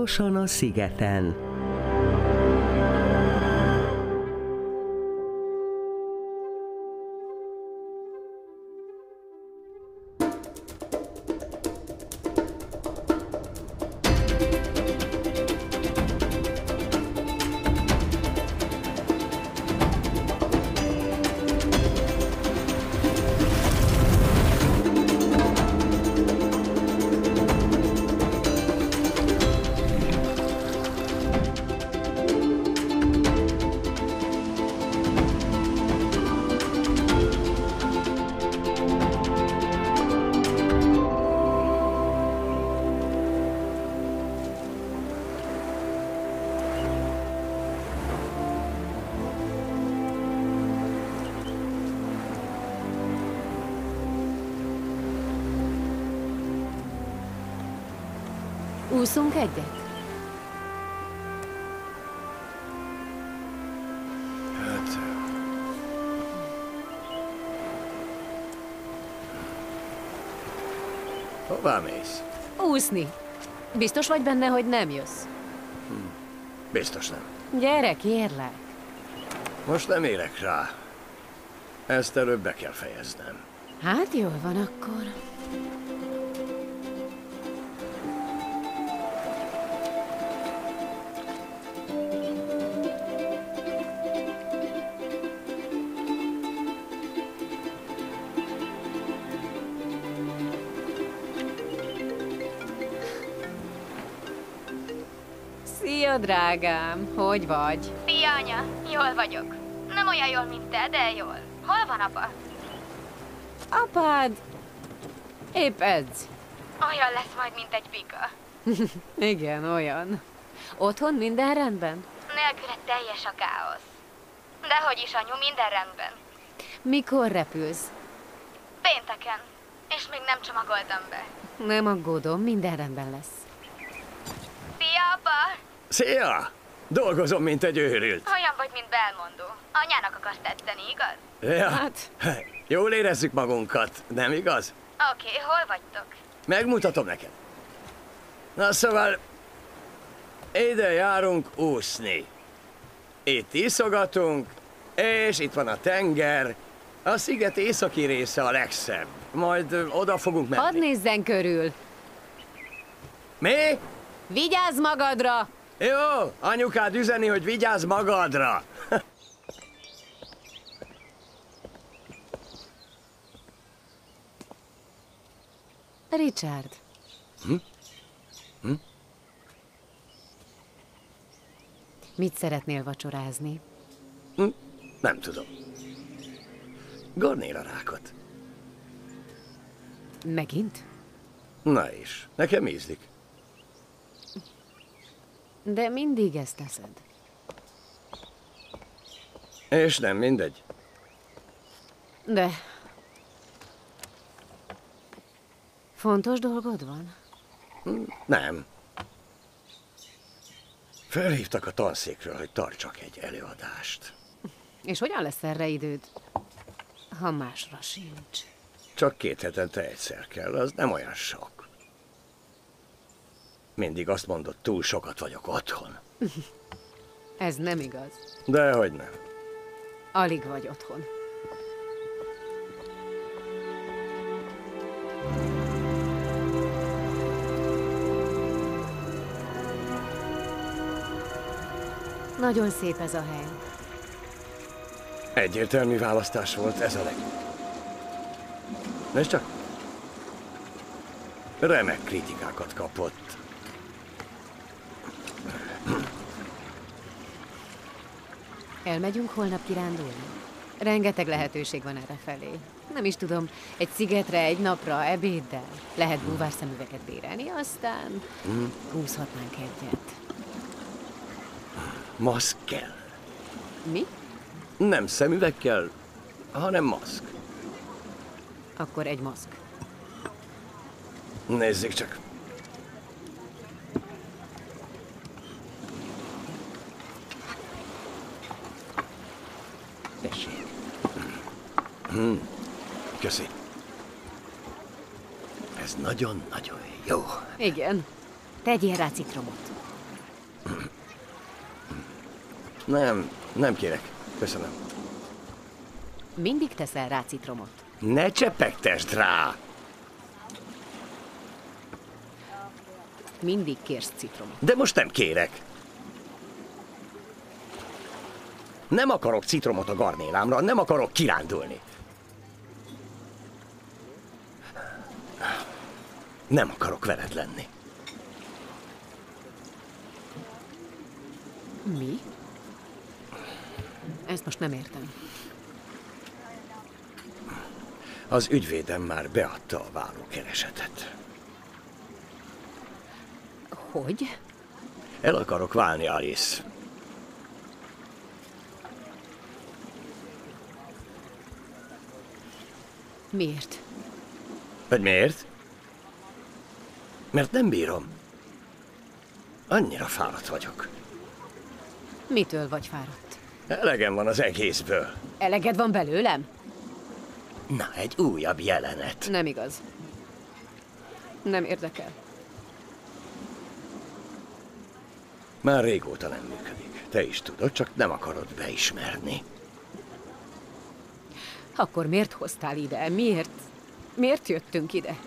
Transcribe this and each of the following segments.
hamarosan a szigeten. Úszunk egyet? Hát... Hová mész? Úszni. Biztos vagy benne, hogy nem jössz? Biztos nem. Gyere, kérlek. Most nem érek rá. Ezt előbb be kell fejeznem. Hát jól van akkor. Szia, drágám! Hogy vagy? Szia, anya! Jól vagyok. Nem olyan jól, mint te, de jól. Hol van apa? Apád épp edz. Olyan lesz majd, mint egy bika. Igen, olyan. Otthon minden rendben? Nélküle teljes a káosz. Dehogy is, anyu, minden rendben. Mikor repülsz? Pénteken. És még nem csomagoltam be. Nem aggódom, minden rendben lesz. Szia, apa! Szia! Dolgozom, mint egy őrült. Olyan vagy, mint belmondó. Anyának akarsz tetszeni, igaz? Ja. Hát... Jól érezzük magunkat, nem igaz? Oké, hol vagytok? Megmutatom neked. Na szóval, ide járunk úszni. Itt iszogatunk, és itt van a tenger. A sziget északi része a legszebb. Majd oda fogunk menni. Hadd nézzen körül! Mi? Vigyázz magadra! Jó, anyukád üzeni, hogy vigyázz magadra. Richard. Mit szeretnél vacsorázni? Nem tudom. Garnéra rákot. Megint? Na is, nekem ízlik. De mindig ezt teszed. És nem mindegy. De... Fontos dolgod van? Nem. Felhívtak a tanszékről, hogy tartsak egy előadást. És hogyan lesz erre időd, ha másra sincs? Csak 2 hetente egyszer kell, az nem olyan sok. Mindig azt mondod, túl sokat vagyok otthon. Ez nem igaz. Dehogy nem. Alig vagy otthon. Nagyon szép ez a hely. Egyértelmű választás volt, ez a legjobb. Nézd csak. Remek kritikákat kapott. Elmegyünk holnap kirándulni? Rengeteg lehetőség van errefelé. Nem is tudom, egy szigetre, egy napra, ebéddel. Lehet búvárszemüveget bérelni, aztán húzhatnánk egyet. Maszk kell. Mi? Nem szemüveg kell, hanem maszk. Akkor egy maszk. Nézzük csak. Tessék. Köszi. Ez nagyon-nagyon jó. Igen. Tegyél rá citromot. Nem kérek. Köszönöm. Mindig teszel rá citromot. Ne csepegtesd rá! Mindig kérsz citromot. De most nem kérek. Nem akarok citromot a garnélámra, nem akarok kirándulni. Nem akarok veled lenni. Mi? Ezt most nem értem. Az ügyvédem már beadta a vállókeresetet. Hogy? El akarok válni, Alice. Miért? Vagy miért? Mert nem bírom. Annyira fáradt vagyok. Mitől vagy fáradt? Elegem van az egészből. Eleged van belőlem? Na, egy újabb jelenet. Nem igaz. Nem érdekel. Már régóta nem működik. Te is tudod, csak nem akarod beismerni. Akkor miért hoztál ide? Miért? Miért jöttünk ide?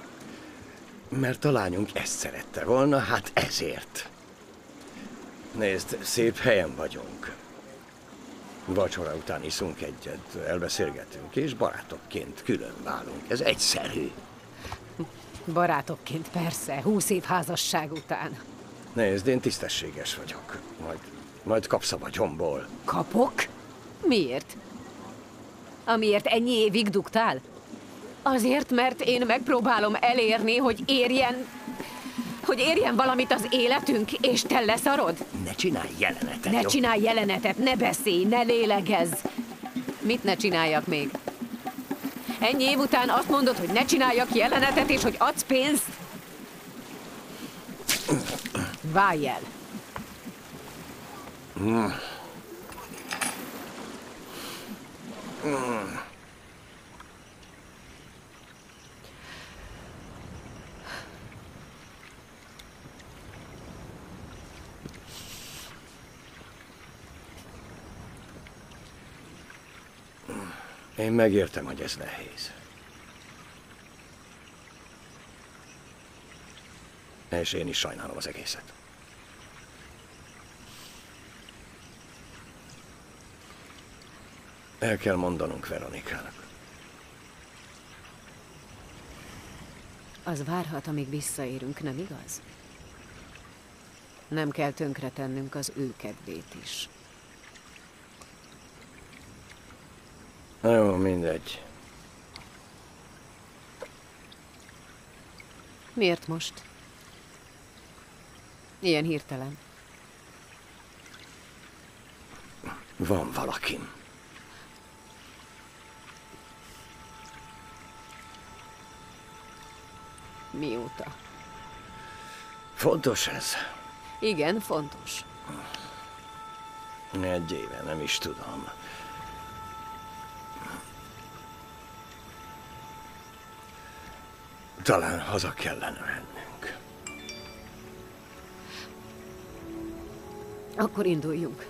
Mert a lányunk ezt szerette volna, hát ezért. Nézd, szép helyen vagyunk. Vacsora után iszunk egyet, elbeszélgetünk, és barátokként külön válunk. Ez egyszerű. Barátokként persze, 20 év házasság után. Nézd, én tisztességes vagyok. Majd kapsz a vagyomból. Kapok? Miért? Amiért ennyi évig dugtál? Azért, mert én megpróbálom elérni, hogy érjen valamit az életünk, és te leszarod? Ne csinálj jelenetet, Ne jó? csinálj jelenetet, ne beszélj, ne lélegezz! Mit ne csináljak még? Ennyi év után azt mondod, hogy ne csináljak jelenetet, és hogy adsz pénzt? Válj el! Én megértem, hogy ez nehéz. És én is sajnálom az egészet. El kell mondanunk Veronikának. Az várhat, amíg visszaérünk, nem igaz? Nem kell tönkretennünk az ő kedvét is. Na jó, mindegy. Miért most? Ilyen hirtelen. Van valakim. Mióta? Fontos ez. Igen, fontos. 1 éve, nem is tudom. Talán haza kellene mennünk. Akkor induljunk.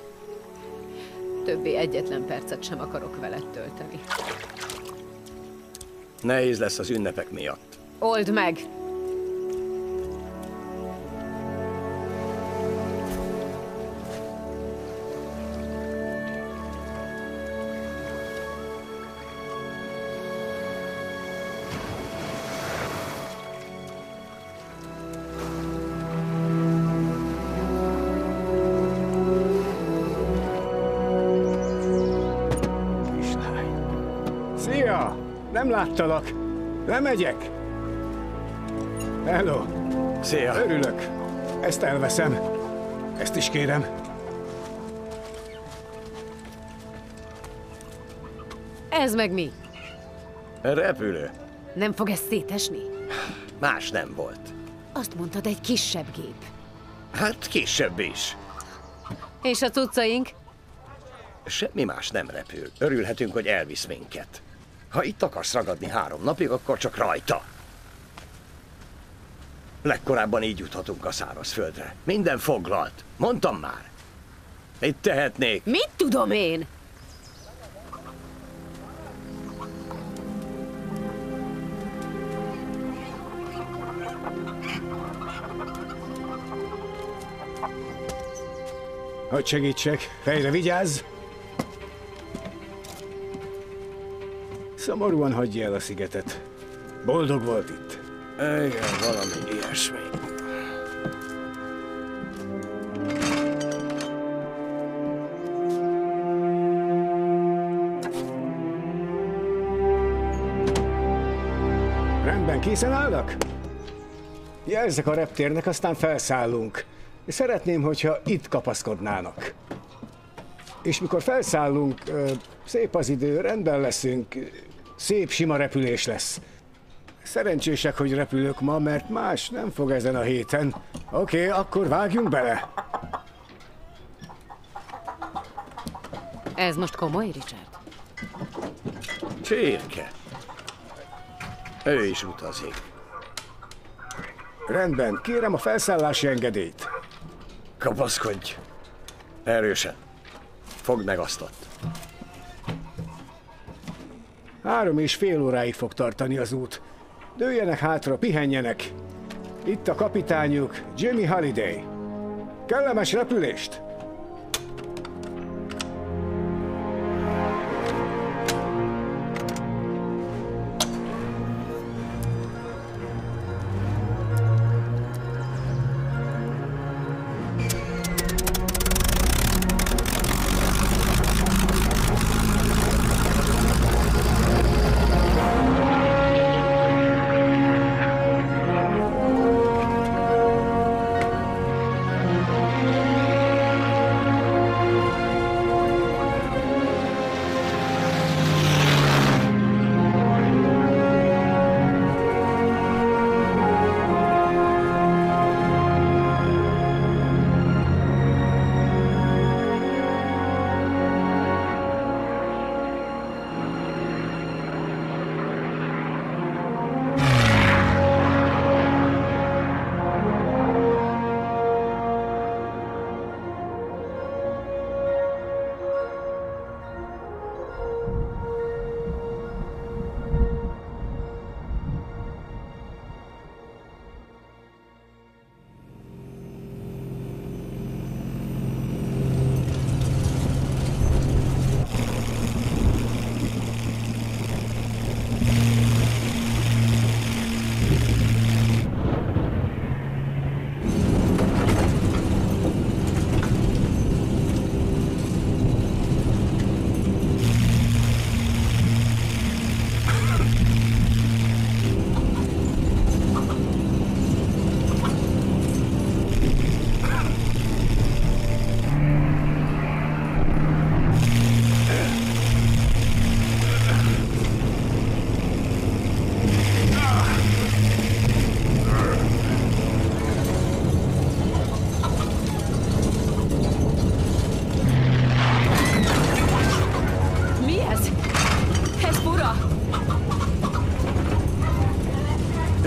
Többé egyetlen percet sem akarok veled tölteni. Nehéz lesz az ünnepek miatt. Old meg! Szia! Nem láttalak. Lemegyek. Hello. Szia! Örülök. Ezt elveszem. Ezt is kérem. Ez meg mi? Repülő. Nem fog ez szétesni? Más nem volt. Azt mondtad, egy kisebb gép. Hát kisebb is. És a cuccaink? Semmi más nem repül. Örülhetünk, hogy elvisz minket. Ha itt akarsz ragadni 3 napig, akkor csak rajta. Legkorábban így juthatunk a szárazföldre. Minden foglalt. Mondtam már. Mit tehetnék? Mit tudom én? Hogy segítsek? Fejre vigyázz! Szomorúan hagyja el a szigetet. Boldog volt itt. Igen, valami ilyesmi. Rendben, készen állnak? Jelzek a reptérnek, aztán felszállunk. Szeretném, hogyha itt kapaszkodnának. És mikor felszállunk, szép az idő, rendben leszünk, szép sima repülés lesz. Szerencsések, hogy repülök ma, mert más nem fog ezen a héten. Oké, akkor vágjunk bele. Ez most komoly, Richard? Csirke. Ő is utazik. Rendben, kérem a felszállási engedélyt. Kapaszkodj. Erősen. Fogd meg azt ott. 3,5 óráig fog tartani az út. Dőljenek hátra, pihenjenek. Itt a kapitányuk, Jimmy Halliday. Kellemes repülést!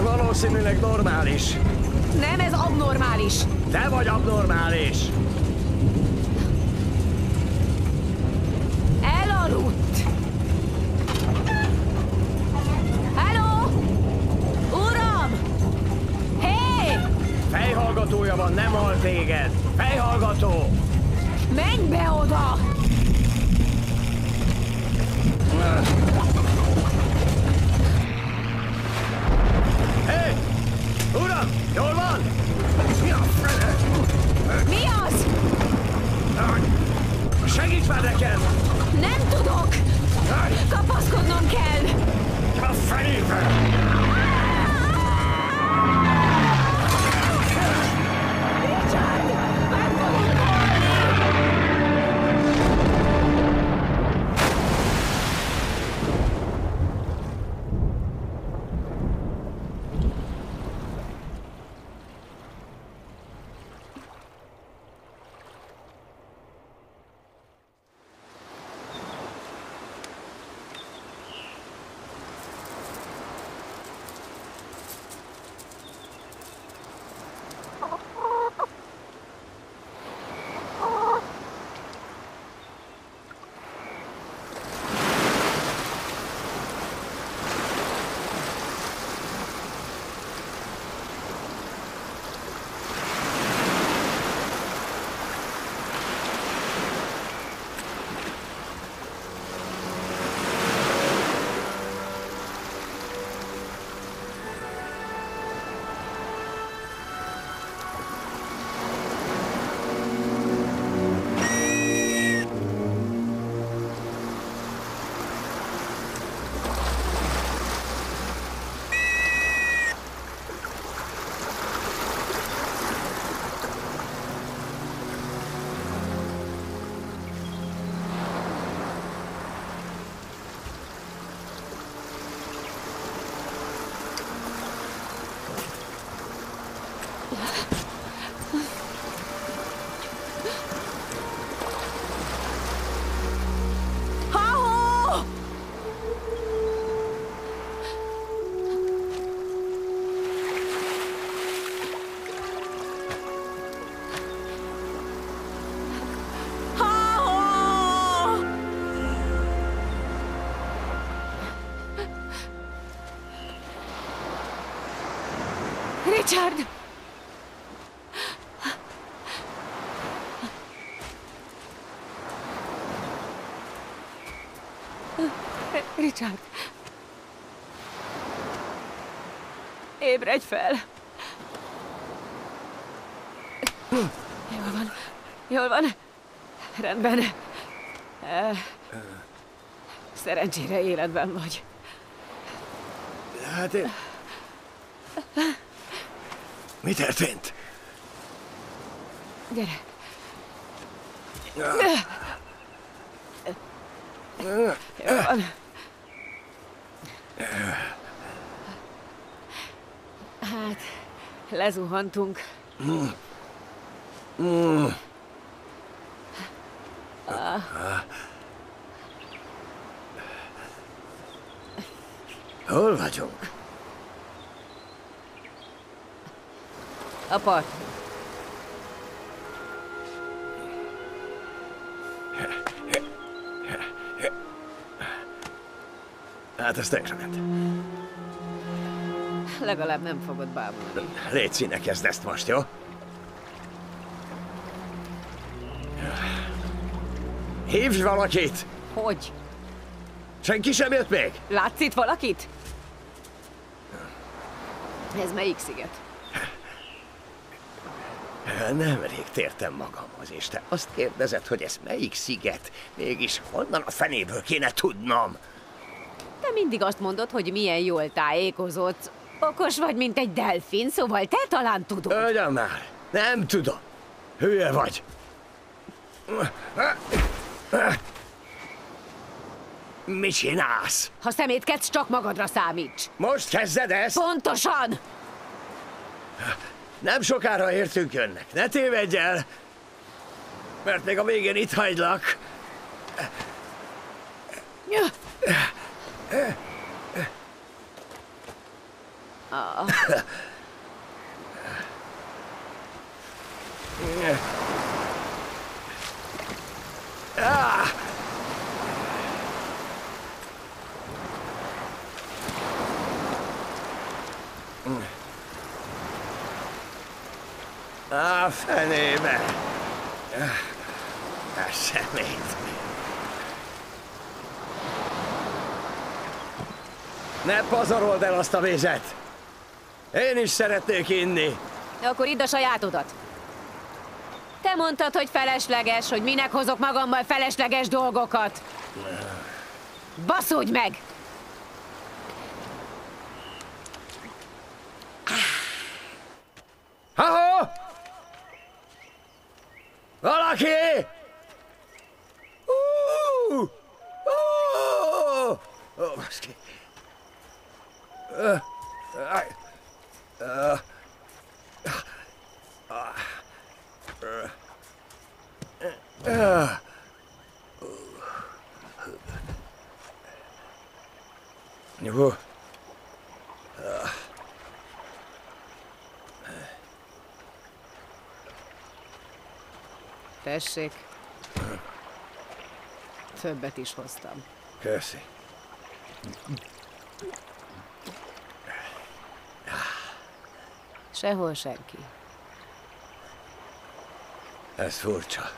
Valószínűleg normális. Nem, ez abnormális. Te vagy abnormális. Elaludt. Halló? Uram! Hé! Fejhallgatója van, nem hall téged. Fejhallgató! Menj be oda! Hé! Uram! Jól van? Mi a fene? Mi az? Segíts már nekem! Nem tudok! Kapaszkodnom kell! A fenébe! Richard! Meg fogunk halni! Ha-ho! Ha-ho! Richard! Richard! Ébredj fel! Jól van. Jól van. Rendben. Szerencsére életben vagy. Hát én... Mi történt? Gyere. Jól van. Hát, lezuhantunk. Hol vagyunk? A part. Hát ez tönkrement. Legalább nem fogod bámulni. Légy ne kezd ezt most, jó? Hívj valakit! Hogy? Senki sem jött még? Látsz itt valakit? Ez melyik sziget? Nemrég tértem magamhoz, és te azt kérdezed, hogy ez melyik sziget? Mégis honnan a fenéből kéne tudnom? Te mindig azt mondod, hogy milyen jól tájékozott. Okos vagy, mint egy delfin, szóval te talán tudod. Ugyan már, nem tudom. Hülye vagy. Mit csinálsz? Ha szemétkedsz, csak magadra számíts. Most kezded ezt? Pontosan! Nem sokára értünk jönnek, ne tévedj el! Mert még a végén itt hagylak. Á, fenébe! A szemét! Ne pazarold el azt a vizet! Én is szeretnék inni! Akkor idd a sajátodat. Te mondtad, hogy felesleges, hogy minek hozok magammal felesleges dolgokat. Baszódj meg! Ha-ho! Valaki! Baszki. Jó. Tessék. Többet is hoztam. Köszi. Sehol senki. Ez furcsa.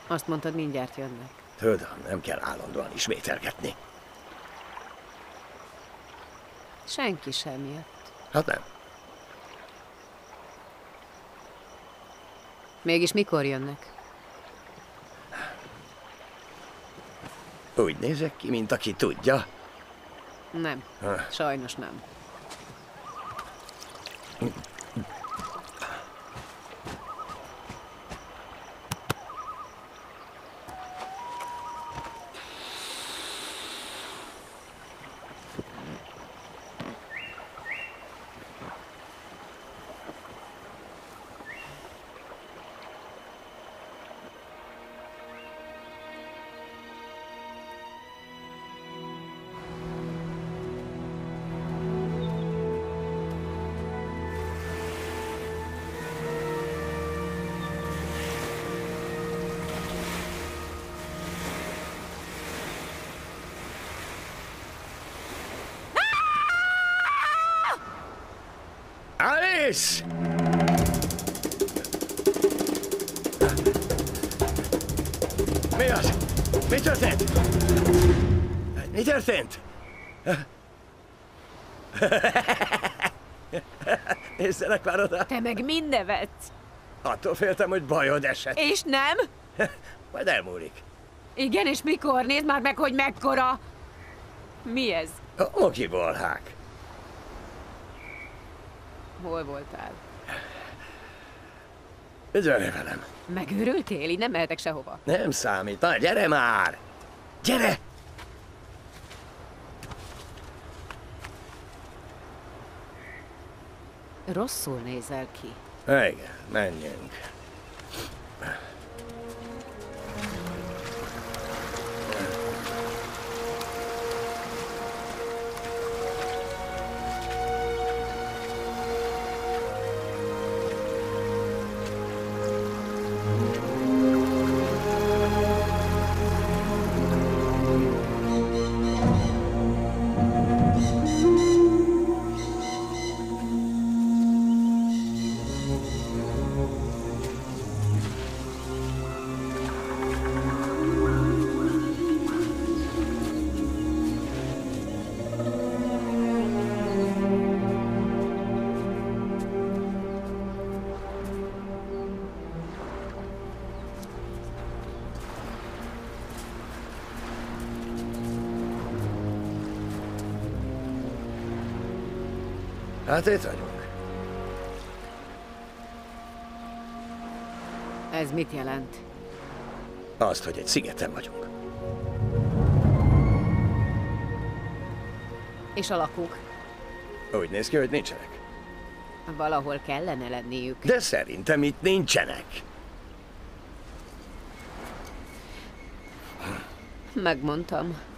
Azt mondtad, mindjárt jönnek. Tudom, nem kell állandóan ismételgetni. Senki sem jött. Hát nem. Mégis mikor jönnek? Úgy nézek ki, mint aki tudja. Nem. Sajnos nem. Ace! Mi az? Mi történt? Mi történt? Nézzenek már oda! Te meg mind nevetsz. Attól féltem, hogy bajod esett. És nem? Majd elmúlik. Igen, és mikor? Nézd már meg, hogy mekkora. Mi ez? A mokibolhák. Hol voltál? Üdvölj velem. Megőrültél? Így nem mehetek sehova. Nem számít. Na, gyere már! Gyere! Rosszul nézel ki. Igen, menjünk. Hát itt vagyunk. Ez mit jelent? Azt, hogy egy szigeten vagyunk. És a lakók? Úgy néz ki, hogy nincsenek. Valahol kellene lenniük. De szerintem itt nincsenek. Megmondtam.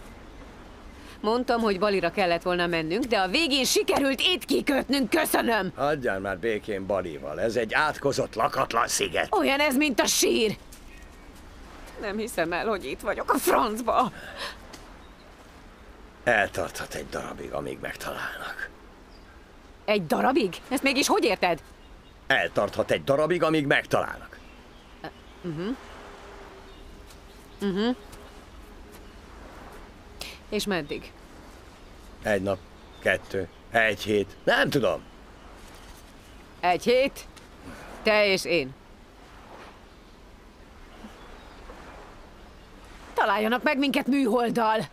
Mondtam, hogy Balira kellett volna mennünk, de a végén sikerült itt kikötnünk, köszönöm! Hagyjál már békén Balival, ez egy átkozott, lakatlan sziget. Olyan ez, mint a sír! Nem hiszem el, hogy itt vagyok a francba. Eltarthat egy darabig, amíg megtalálnak. Egy darabig? Ezt mégis hogy érted? Eltarthat egy darabig, amíg megtalálnak. És meddig? Egy nap, 2, 1 hét, nem tudom. 1 hét? Te és én. Találjanak meg minket műholddal.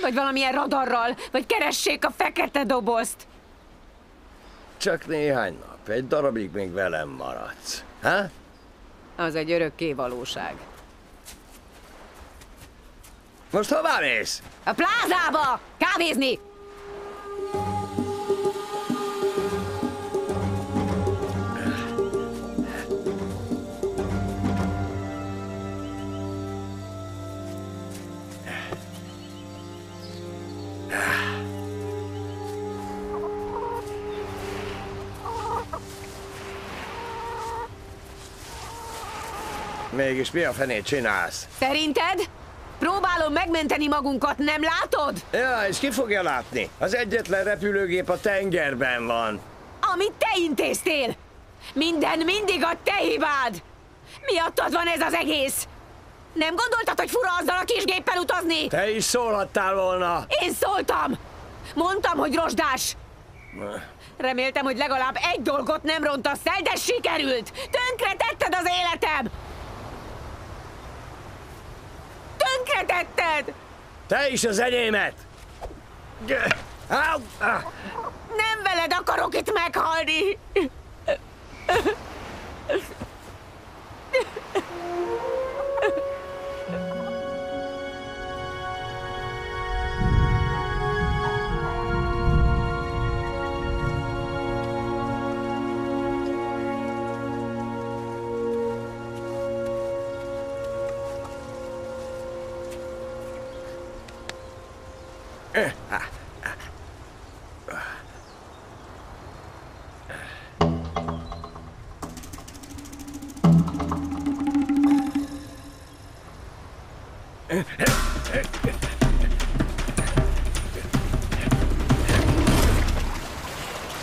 Vagy valamilyen radarral. Vagy keressék a fekete dobozt. Csak néhány nap, egy darabig még velem maradsz. Ha? Az egy örökké valóság. Most hová mész? A plázába! Kávézni! Mégis mi a fenét csinálsz? Szerinted? Próbálom megmenteni magunkat, nem látod? Ja, és ki fogja látni? Az egyetlen repülőgép a tengerben van. Amit te intéztél! Minden mindig a te hibád! Miattad van ez az egész! Nem gondoltad, hogy fura azzal a kis géppel utazni? Te is szólhattál volna. Én szóltam! Mondtam, hogy rozsdás! Reméltem, hogy legalább egy dolgot nem rontasz el, de sikerült! Tönkretetted az életem! Tönkretetted! Te is az enyémet! Au! Nem veled akarok itt meghalni!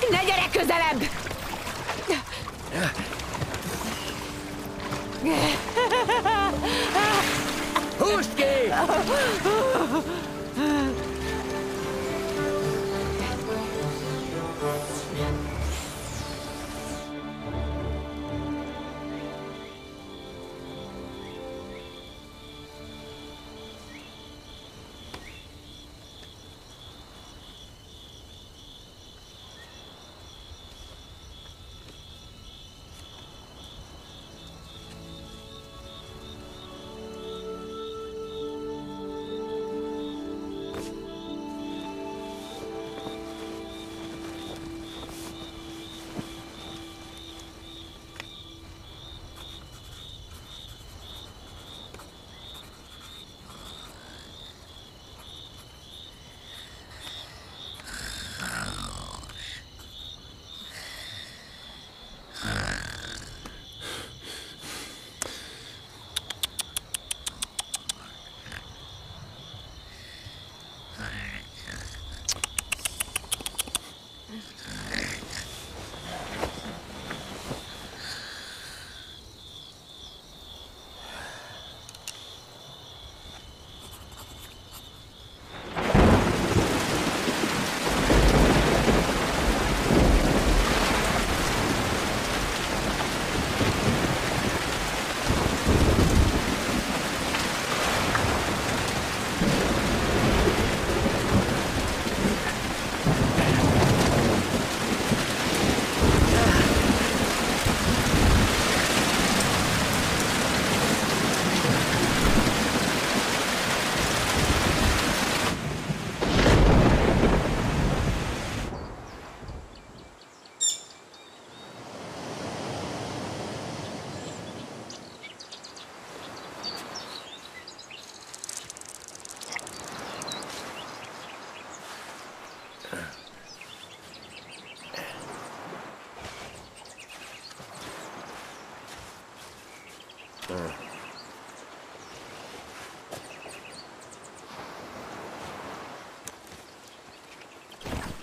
Ne gyere közelebb!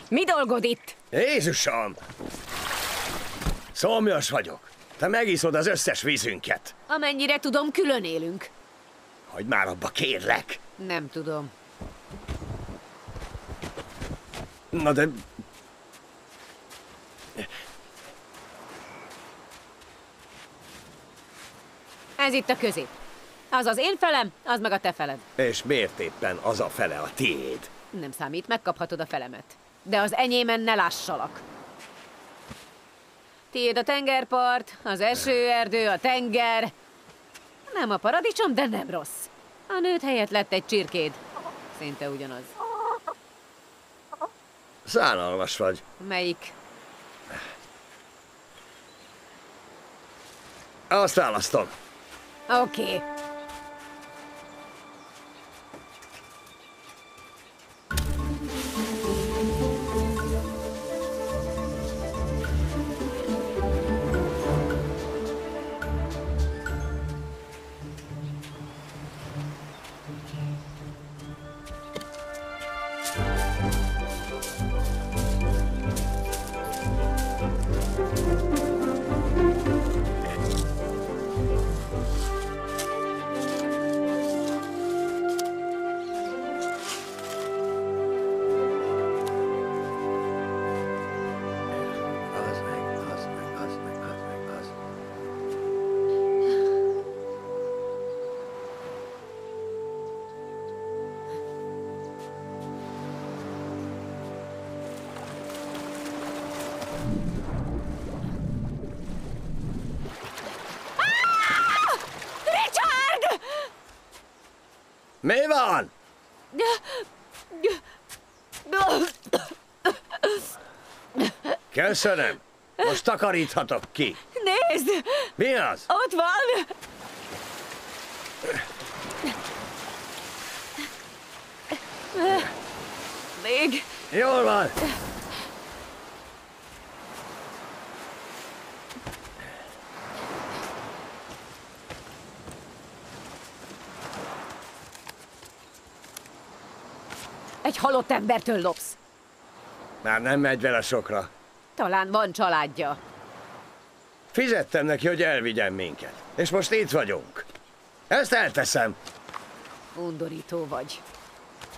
Mi dolgod itt? Jézusom! Szomjas vagyok. Te megiszod az összes vízünket. Amennyire tudom, külön élünk. Hagyd már abba, kérlek. Nem tudom. Na de... Ez itt a közép. Az az én felem, az meg a te feled. És miért éppen az a fele a tiéd? Nem számít, megkaphatod a felemet. De az enyémen ne lássalak. Tiéd a tengerpart, az esőerdő, a tenger. Nem a paradicsom, de nem rossz. A nőt helyett lett egy csirkéd. Szinte ugyanaz. Szánalmas vagy. Melyik? Azt választom. Oké. Mi van? Köszönöm. Most takaríthatok ki. Nézd! Mi az? Ott van! Még. Jól van. Egy halott embertől lopsz. Már nem megy vele sokra. Talán van családja. Fizettem neki, hogy elvigyen minket. És most itt vagyunk. Ezt elteszem. Undorító vagy.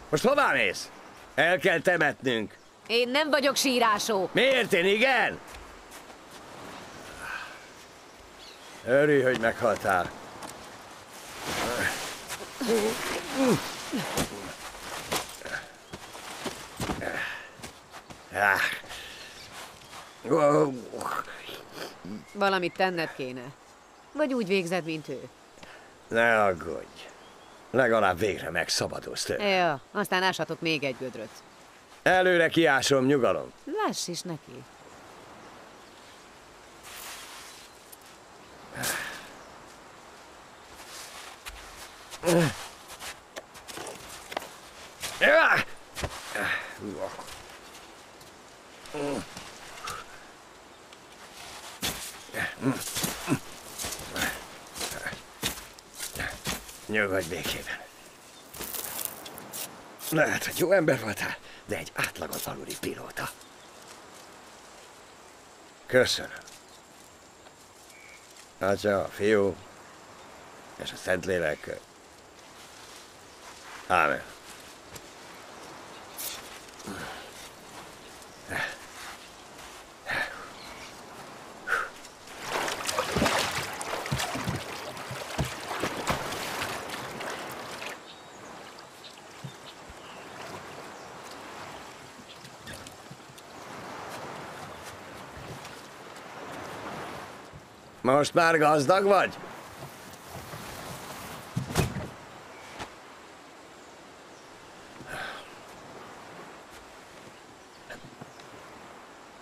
Most hová mész? El kell temetnünk. Én nem vagyok sírásó. Miért én igen? Örülj, hogy meghaltál. Valamit tenned kéne. Vagy úgy végzed, mint ő. Ne aggódj. Legalább végre megszabadulsz tőle. Ja, aztán ásatok még egy gödröt. Előre kiásom, nyugalom. Láss is neki. Nyugodj békében. Lehet, hogy jó ember voltál, de egy átlagot aluli pilóta. Köszönöm. Atya, a Fiú és a Szentlélek. Ámen. Most már gazdag vagy?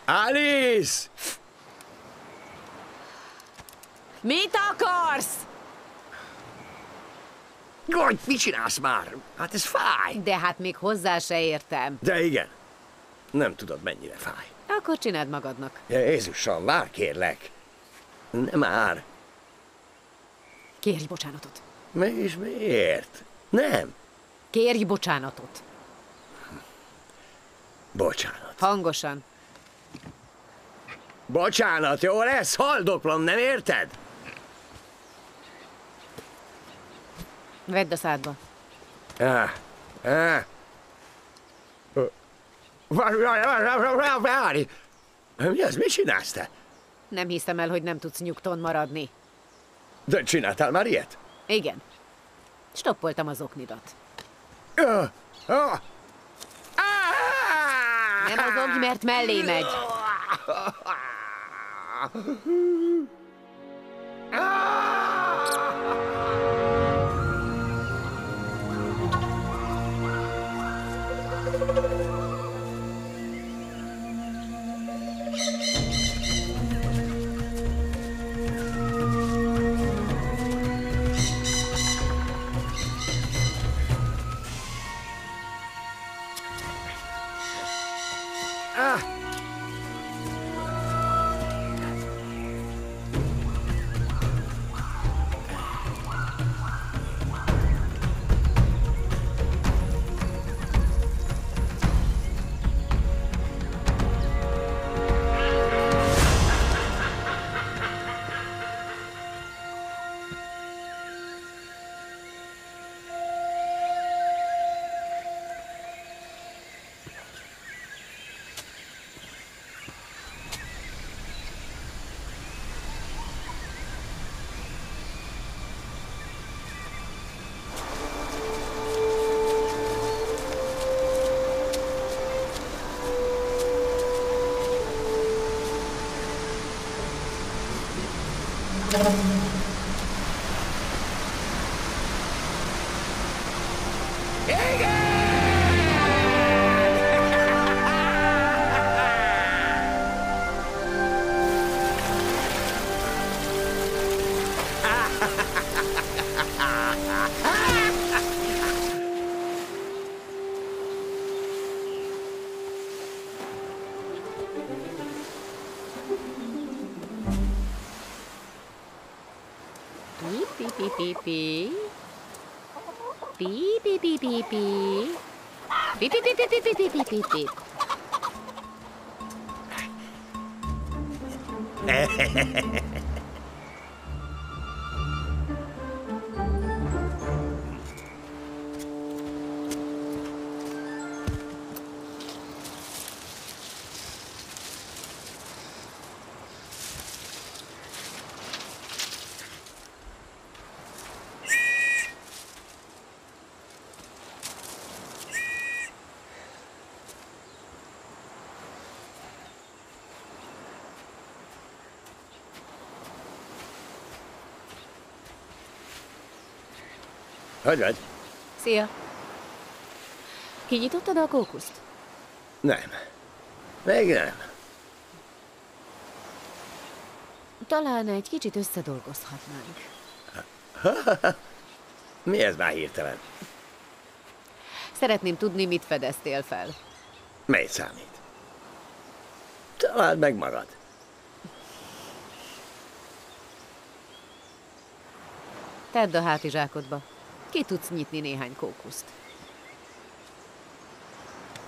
Alice! Mit akarsz? Hogy mit csinálsz már? Hát ez fáj. De hát még hozzá se értem. De igen. Nem tudod, mennyire fáj. Akkor csináld magadnak. Jézusom, várj kérlek. Nem már. Kérj bocsánatot. Mégis miért? Nem. Kérj bocsánatot. Bocsánat. Hangosan. Bocsánat, jó lesz? Haldoklom, nem érted? Vedd a szádba. Várj! Mi ez? Mit csinálsz te? Nem hiszem el, hogy nem tudsz nyugton maradni. De csináltál már ilyet? Igen. Stoppoltam az oknidat. Nem mozogj, mert mellé megy. Pi. Pi, pi, pi, pi, pi. Pi, pi, pi, pi, pi, pi, pi, pi, pi, pi. Hogy vagy? Szia. Kinyitottad a kókuszt? Nem. Még nem. Talán egy kicsit összedolgozhatnánk. Mi ez már hirtelen? Szeretném tudni, mit fedeztél fel. Mely számít? Találd meg magad. Tedd a hátizsákodba. Ki tudsz nyitni néhány kókuszt.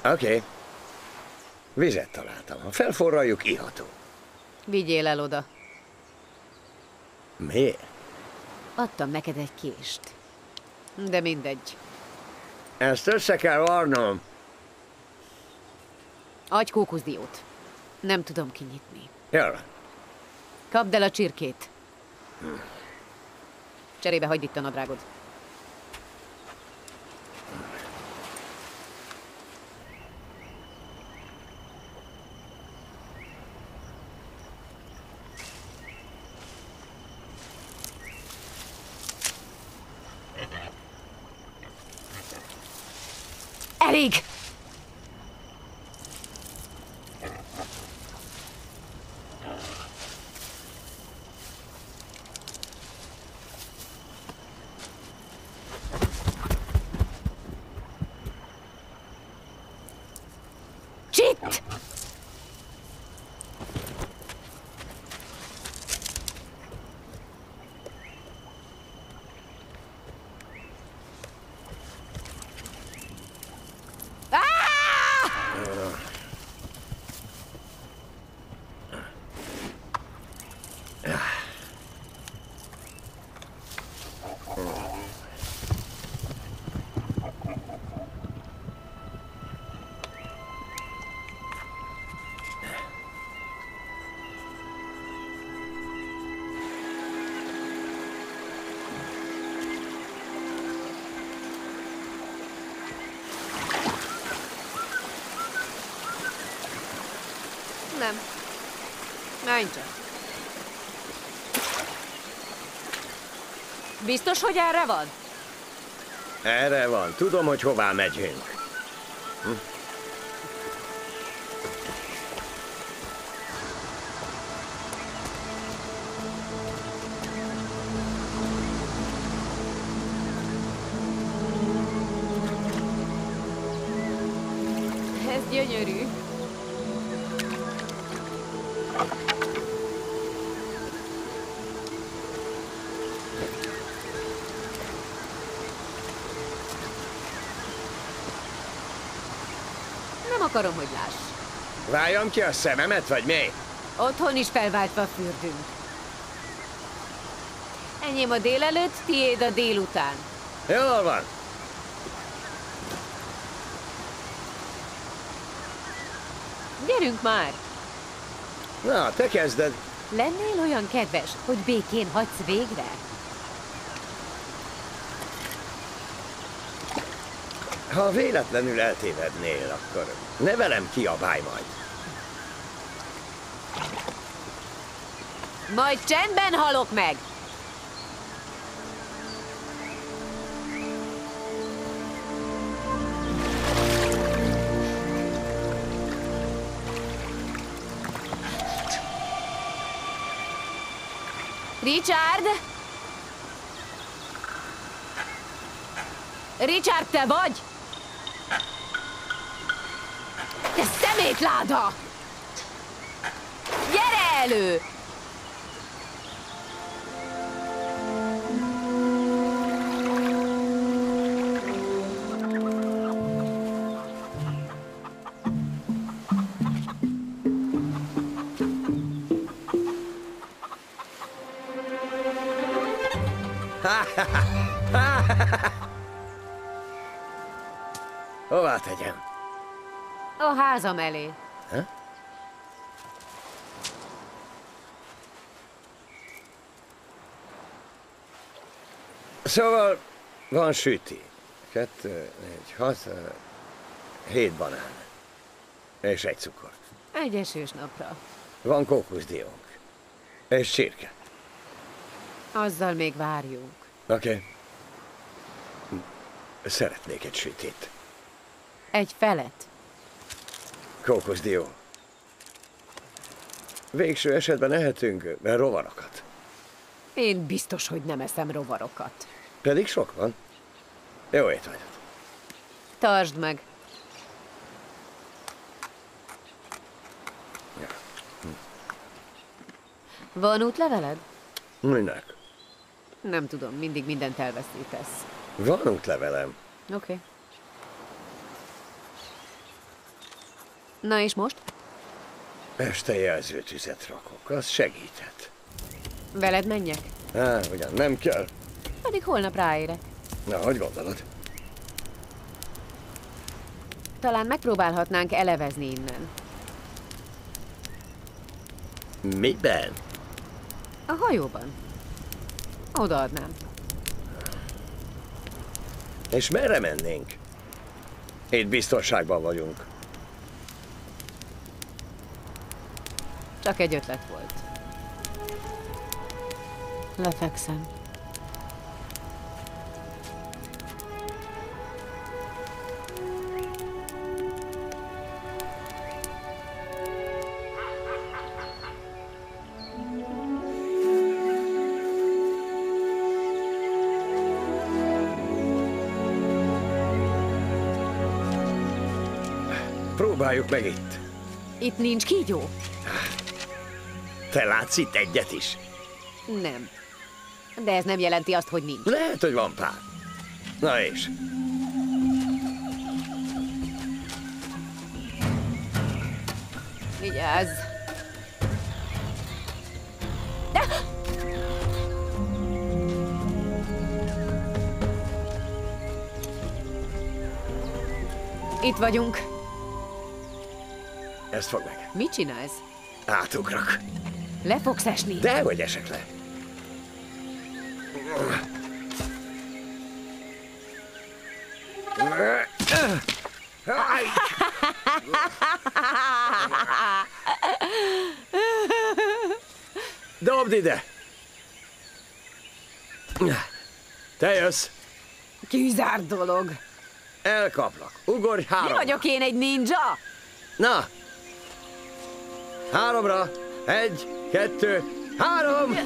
Oké. Vizet találtam. Ha felforraljuk, iható. Vigyél el oda. Miért? Adtam neked egy kést. De mindegy. Ezt össze kell varnom. Adj kókuszdiót. Nem tudom kinyitni. Jól van. Kapd el a csirkét. Cserébe hagyd itt a nadrágod. Elég! Csit! Nem. Menj csak. Biztos, hogy erre van? Erre van. Tudom, hogy hová megyünk. Ez gyönyörű. Nem akarom, hogy láss. Váljam ki a szememet, vagy mi? Otthon is felváltva fürdünk. Enyém a délelőtt, tiéd a délután. Jól van. Gyerünk már! Na, te kezded. Lennél olyan kedves, hogy békén hagysz végre? Ha véletlenül eltévednél, akkor ne velem kiabálj majd. Majd csendben halok meg! Richard! Richard, te vagy? Te szemétláda! Gyere elő! Hová tegyem? A házam elé. Ha? Szóval van süti. 2, 4, 6, 7 banán. És egy cukor. Egy esős napra. Van kókuszdiónk. És csirke. Azzal még várjunk. Oké. Szeretnék egy sütit. Egy felet. Kókuszdió. Végső esetben ehetünk rovarokat. Én biztos, hogy nem eszem rovarokat. Pedig sok van. Jó étvágyat. Tartsd meg. Ja. Van útleveled? Minek? Nem tudom, mindig mindent elveszítesz. Van útlevelem. Oké. Na és most? Este jelzőtüzet rakok, az segíthet. Veled menjek? Ugyan nem kell. Pedig holnap ráérek. Na, hogy gondolod? Talán megpróbálhatnánk elevezni innen. Miben? A hajóban. Odaadnám. És merre mennénk? Itt biztonságban vagyunk. Csak egy ötlet volt. Lefekszem. Próbáljuk meg itt. Itt nincs kígyó? Te látsz itt egyet is? Nem. De ez nem jelenti azt, hogy nincs. Lehet, hogy van pár. Na és? Vigyázz! Itt vagyunk. Ezt fogd meg. Mit csinálsz? Átugrok. Le fogsz esni? Dehogy esek le. Dobd ide! Te jössz! Kizárt dolog. Elkaplak. Ugorj Mi 3. vagyok én, egy ninja? Na! 3-ra. 1, 2, 3!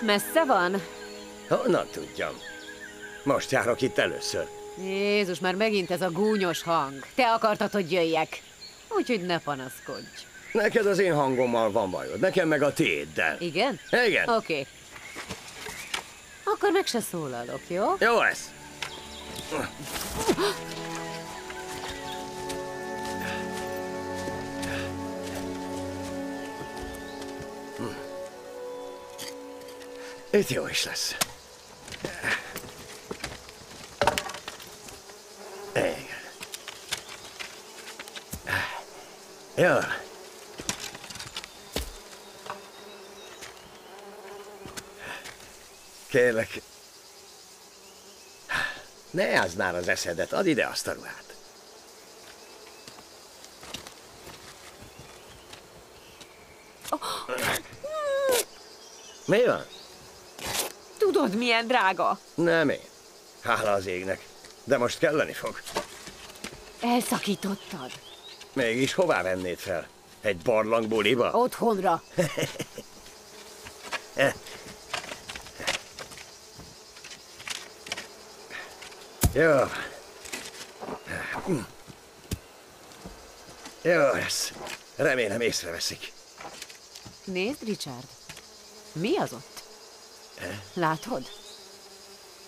Messze van? Honnan tudjam? Most járok itt először. Jézus, már megint ez a gúnyos hang. Te akartad, hogy jöjjek. Úgyhogy ne panaszkodj. Neked az én hangommal van bajod, nekem meg a tiéddel. Igen? Igen. Oké. Akkor meg se szólalok, jó? Jó ez. Itt jó is lesz. Igen. Jó. Kérlek, ne játszd már az eszedet, add ide azt a ruhát. Mi van? Tudod, milyen drága? Nem én. Hála az égnek. De most kelleni fog. Elszakítottad. Mégis hová vennéd fel? Egy barlangbuliba? Otthonra. Jó. Jó lesz. Remélem észreveszik. Nézd, Richard. Mi az ott? Látod?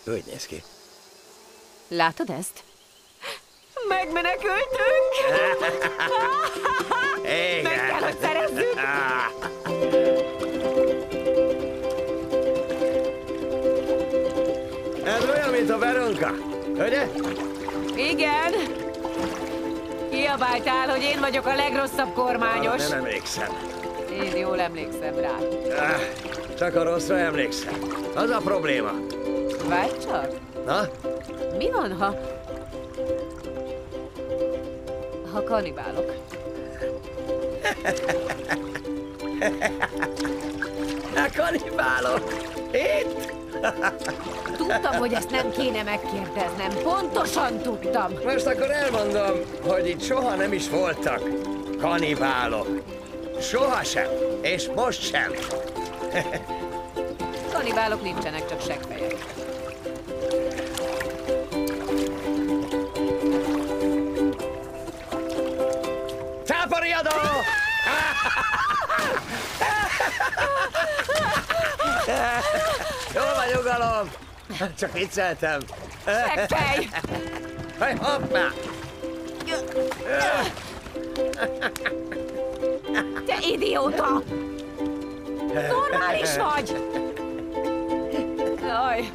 Úgy néz ki. Látod ezt? Megmenekültünk! Igen. Meg kell, hogy szerezzük! Ez olyan, mint a Veronka, ugye? Igen! Kiabáltál, hogy én vagyok a legrosszabb kormányos. Nem emlékszem. Én jól emlékszem rá. Csak a rosszra emlékszem. Az a probléma. Várj csak! Na? Mi van, ha kannibálok? A kannibálok! Itt? Tudtam, hogy ezt nem kéne megkérdeznem. Pontosan tudtam. Most akkor elmondom, hogy itt soha nem is voltak kannibálok. Soha sem. És most sem. Kannibálok nincsenek, csak seggfejek. Tápariadó! Jól van, nyugalom! Csak vicceltem. Seggfej! Hey, hoppá! Te idióta! Normális vagy! Jaj!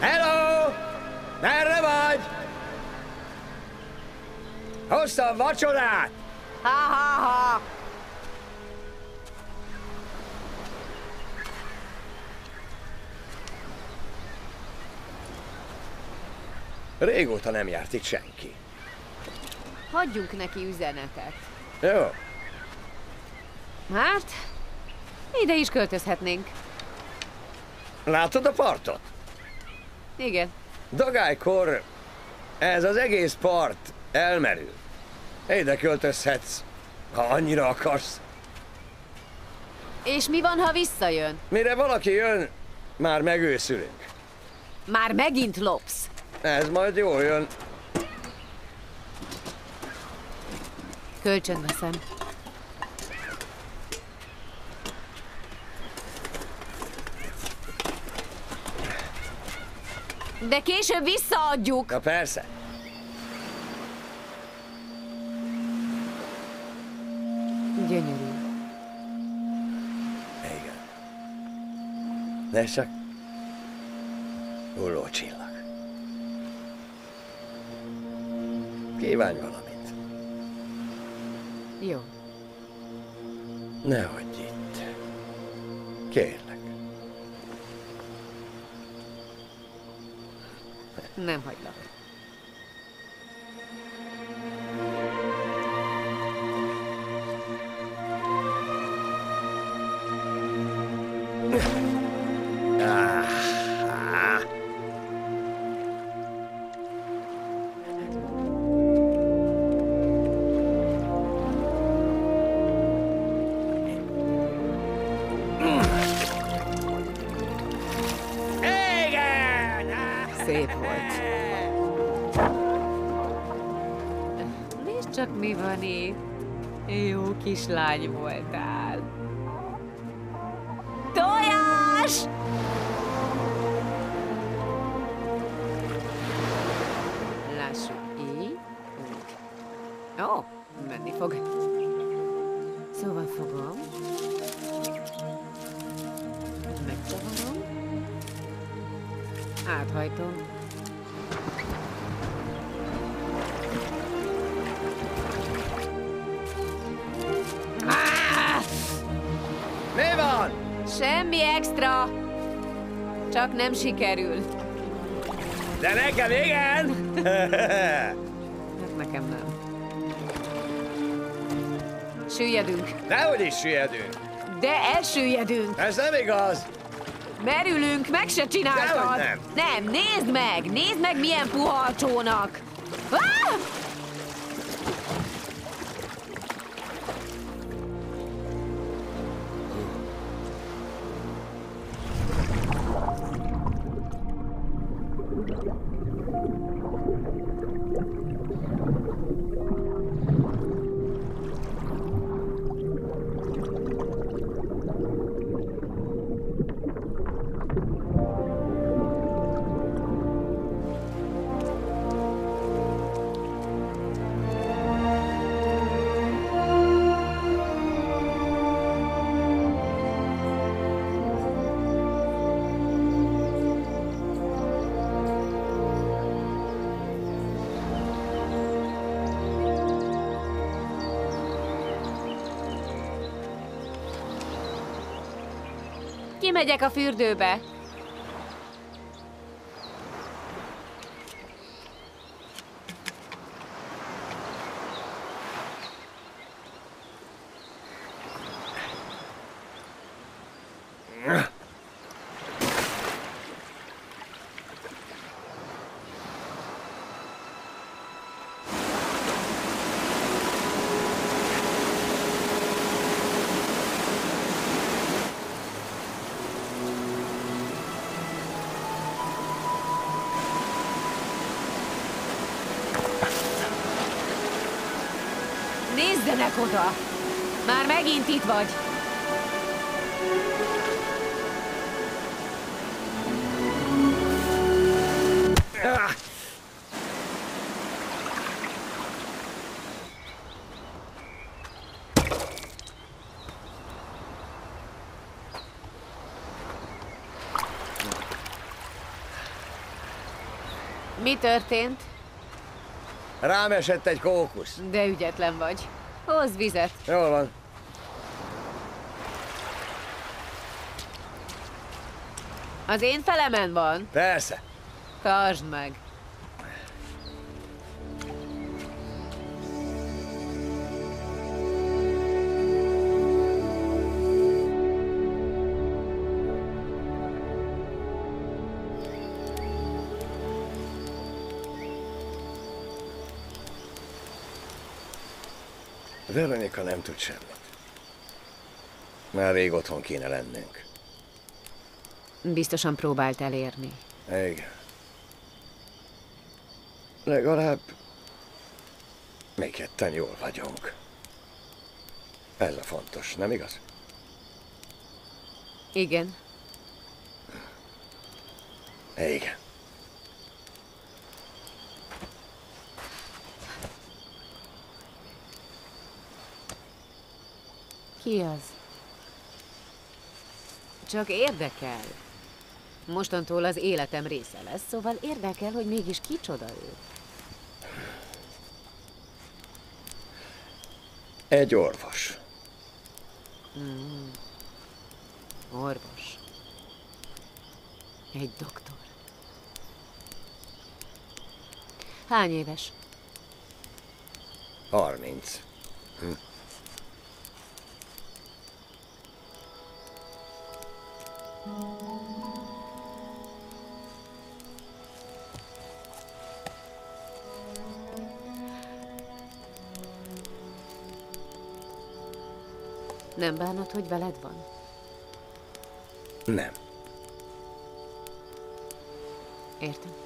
Hello! Merre vagy? Hoztam vacsorát! Ha-ha-ha! Régóta nem járt itt senki. Hagyjunk neki üzenetet. Jó. Hát, ide is költözhetnénk. Látod a partot? Igen. Dagálykor ez az egész part Elmerül. Ide költözhetsz, ha annyira akarsz. És mi van, ha visszajön? Mire valaki jön, már megőszülünk. Már megint lopsz. Ez majd jól jön. Kölcsön veszem. De később visszaadjuk. Na persze. Gyönyörű. Igen. De csak hulló csillag. Kívánj valamit. Jó. Ne hagyj itt. Kérlek. Nem hagylak. Szép volt. Nézd csak, mi van itt. Jó kislány voltál. Tojás! Lássuk, így, úgy. Ó, menni fog. Szóval fogom. Megcsavarom. Áthajtom. Mi van? Semmi extra. Csak nem sikerül. De nekem igen! Hát nekem nem. Süllyedünk. Dehogy is süllyedünk. De elsüllyedünk. Ez nem igaz. Merülünk, meg se csináltad. Dehogy nem. Nem, nézd meg! Nézd meg, milyen puha a csónak. Ah! Kimegyek a fürdőbe. Nézzenek oda! Már megint itt vagy! Mi történt? Rám esett egy kókusz. De ügyetlen vagy. Hozz vizet. Jól van. Az én felemen van. Persze. Tartsd meg. Veronika nem tud semmit. Már rég otthon kéne lennünk. Biztosan próbált elérni. Igen. Legalább mi ketten jól vagyunk. Ez a fontos, nem igaz? Igen. Igen. Ki az? Csak érdekel. Mostantól az életem része lesz, szóval érdekel, hogy mégis kicsoda ő. Egy orvos. Orvos. Egy doktor. Hány éves? 30. Nem bánod, hogy veled van? Nem. Értem.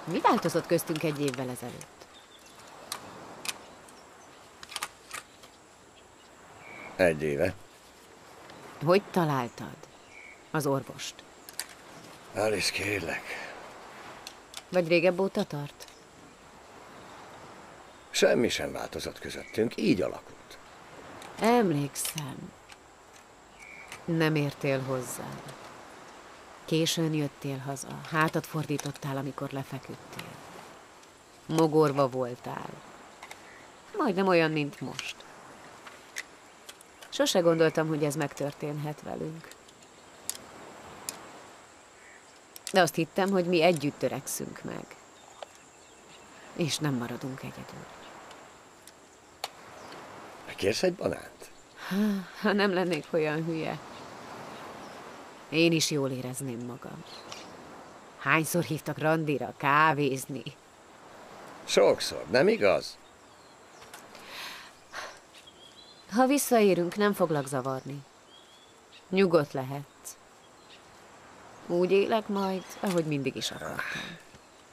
Mi változott köztünk egy évvel ezelőtt? Egy éve. Hogy találtad az orvost? Alice, kérlek. Vagy régebb óta tart? Semmi sem változott közöttünk, így alakult. Emlékszem. Nem értél hozzám. Későn jöttél haza, hátat fordítottál, amikor lefeküdtél. Mogorva voltál. Majdnem olyan, mint most. Sose gondoltam, hogy ez megtörténhet velünk. De azt hittem, hogy mi együtt törekszünk meg. És nem maradunk egyedül. Kérsz egy banánt? Ha nem lennék olyan hülye. Én is jól érezném magam. Hányszor hívtak randira, kávézni? Sokszor, nem igaz? Ha visszaérünk, nem foglak zavarni. Nyugodt lehetsz. Úgy élek majd, ahogy mindig is akartam.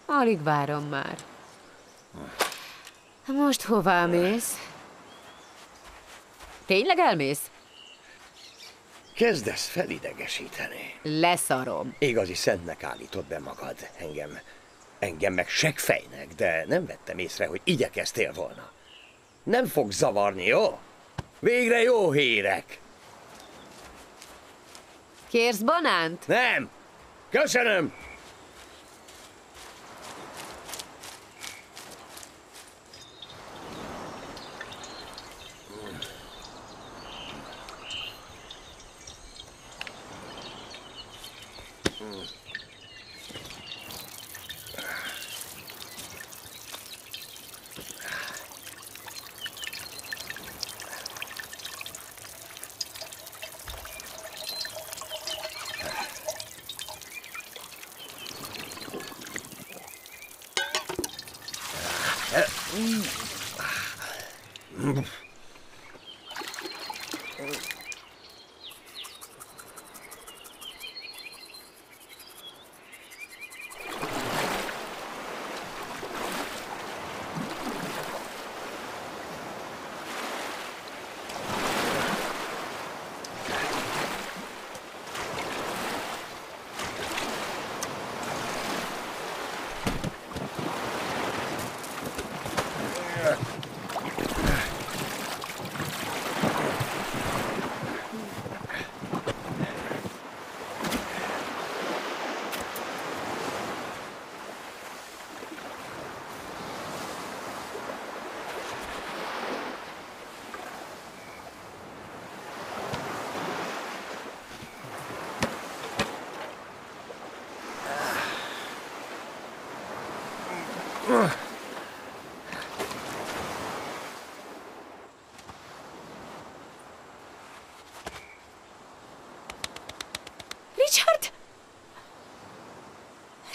Alig várom már. Most hová mész? Tényleg elmész? Kezdesz felidegesíteni. Leszarom. Igazi szentnek állítod be magad. Engem meg seggfejnek, de nem vettem észre, hogy igyekeztél volna. Nem fog zavarni, jó? Végre jó hírek. Kérsz banánt? Nem! Köszönöm! Richard!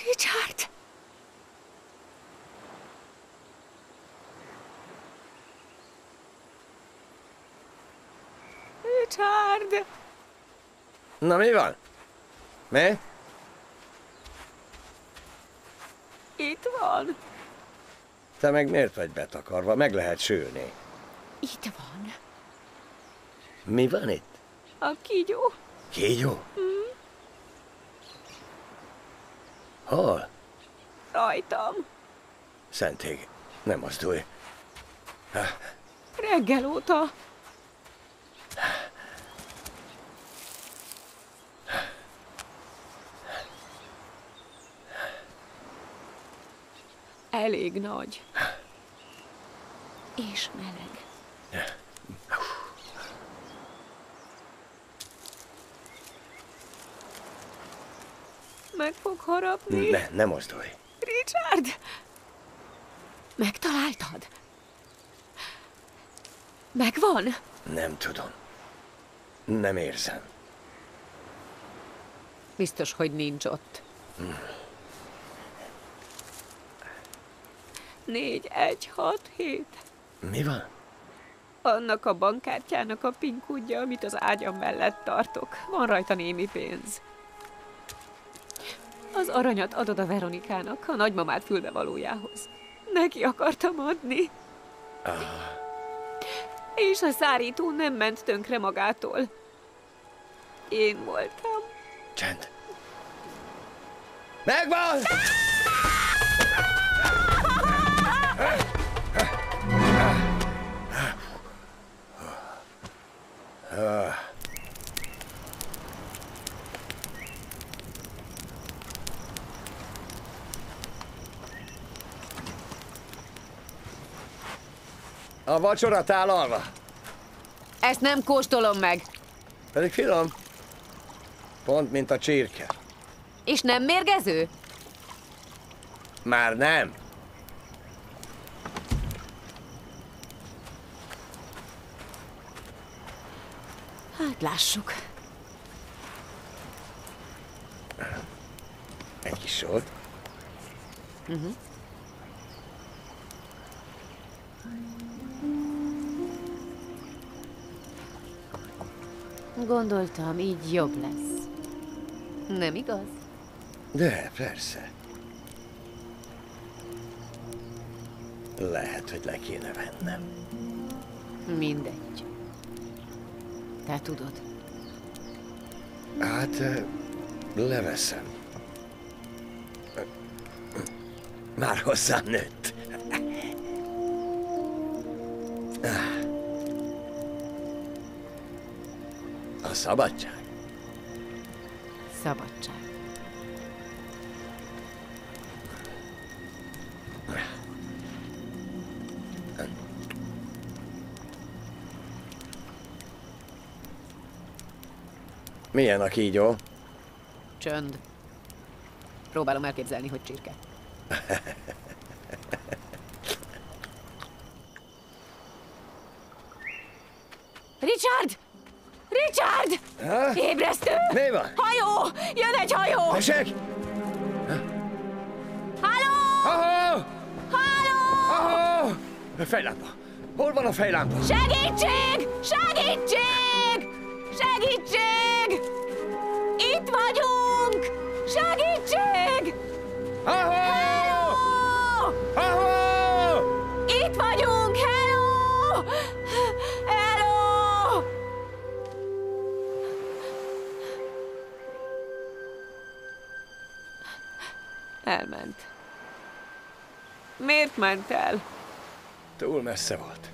Richard! Richard! Na, mi van? Mi? Itt van. Te meg miért vagy betakarva? Meg lehet sülni. Itt van. Mi van itt? A kígyó. Kígyó? Hol? Rajtam. Szentég, nem mozdulj. Reggel óta. Elég nagy. És meleg. Meg fog harapni. Ne mozdulj. Richard! Megtaláltad? Megvan? Nem tudom. Nem érzem. Biztos, hogy nincs ott. 4, 1, 6, 7. Mi van? Annak a bankkártyának a PIN kódja, amit az ágyam mellett tartok. Van rajta némi pénz. Az aranyat adod a Veronikának, a nagymamát fülbevalójához. Neki akartam adni. És a szárító nem ment tönkre magától. Én voltam. Csend. Megvan! A vacsorat áll alva. Ezt nem kóstolom meg. Pedig finom. Pont, mint a csirke. És nem mérgező? Már nem. Hát lássuk. Egy kis sót. Gondoltam, így jobb lesz. Nem igaz? De, persze. Lehet, hogy le kéne vennem. Mindegy. Te tudod. Hát, leveszem. Már hozzám nőtt. A szabadság. Szabadság. Milyen a kígyó? Csönd. Próbálom elképzelni, hogy csirke. Richard! Richard! Ha? Ébresztő! Mi van? Hajó! Jön egy hajó! Tessék! Halló! Ahó! Halló! Ahó! Fejlámpa! Hol van a fejlámpa? Segítség! Segítség! Segítség! Itt vagyunk! Segítség! Ahó! Hello! Ahó! Itt vagyunk! Hello! Hello! Elment. Miért ment el? Túl messze volt.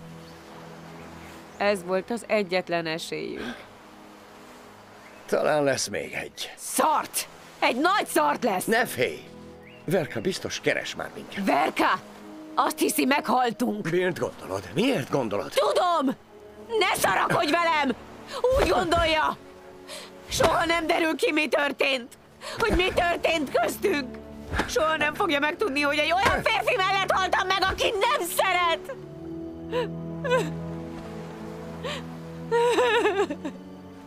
Ez volt az egyetlen esélyünk. Talán lesz még egy. Szart! Egy nagy szart lesz! Ne félj! Verka biztos keres már minket. Verka! Azt hiszi, meghaltunk. Miért gondolod? Miért gondolod? Tudom! Ne szarakodj velem! Úgy gondolja! Soha nem derül ki, mi történt! Hogy mi történt köztünk! Soha nem fogja megtudni, hogy egy olyan férfi mellett haltam meg, aki nem szeret!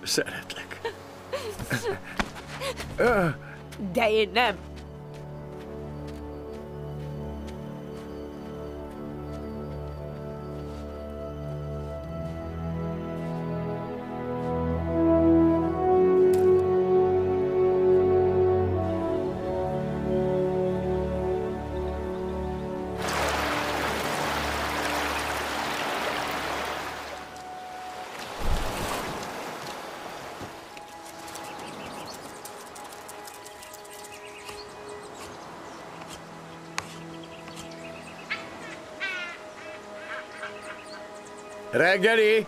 Szeretlek. De én nem. Reggeli!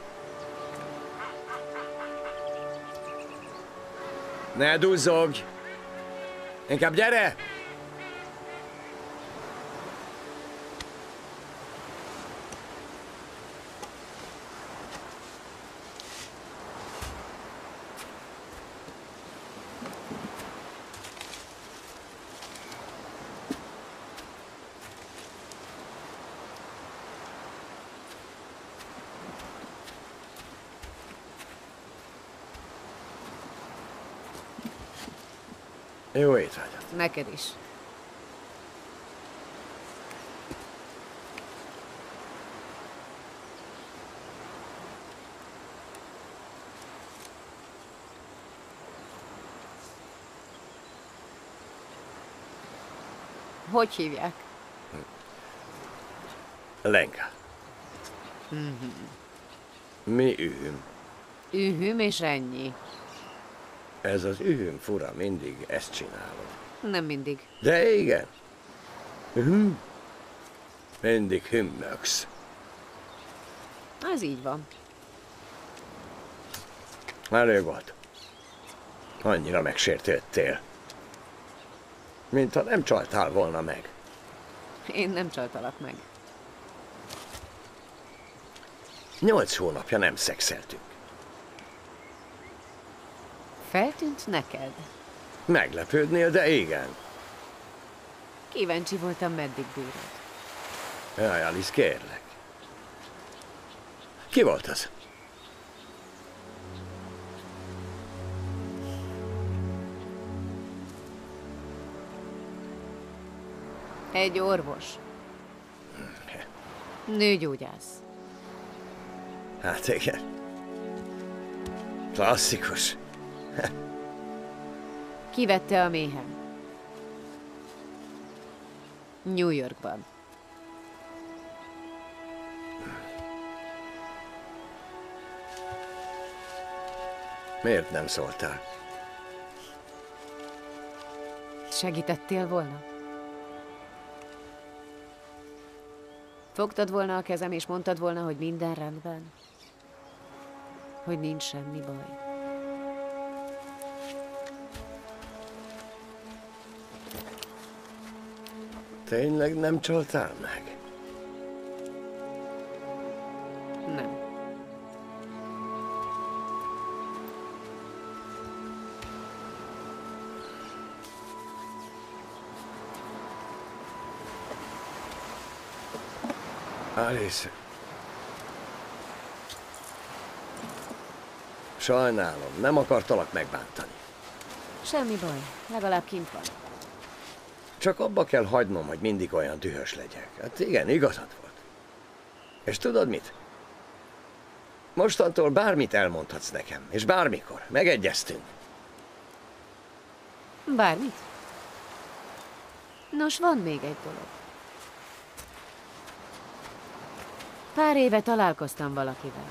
Ne duzzogj! Inkább gyere! Jó étvágyat. Neked is. Hogy hívják? Lenka. Mi ühüm? Ühüm és ennyi. Ez az ühüm fura, mindig ezt csinálod. Nem mindig. De igen. Mindig hümmögsz. Az így van. Elég volt. Annyira megsértődtél. Mintha nem csaltál volna meg. Én nem csaltalak meg. 8 hónapja nem szexeltünk. Feltűnt neked? Meglepődnél, de igen. Kíváncsi voltam, meddig bírod. Jaj, Alice, kérlek. Ki volt az? Egy orvos. Nőgyógyász. Hát igen. Klasszikus. Kivette a méhem. New Yorkban. Miért nem szóltál? Segítettél volna? Fogtad volna a kezem, és mondtad volna, hogy minden rendben? Hogy nincs semmi baj? Tényleg nem csaltál meg? Nem. Alice. Sajnálom, nem akartalak megbántani. Semmi baj, legalább kint van. Csak abba kell hagynom, hogy mindig olyan dühös legyek. Hát igen, igazad volt. És tudod mit? Mostantól bármit elmondhatsz nekem, és bármikor. Megegyeztünk. Bármit? Nos, van még egy dolog. Pár éve találkoztam valakivel.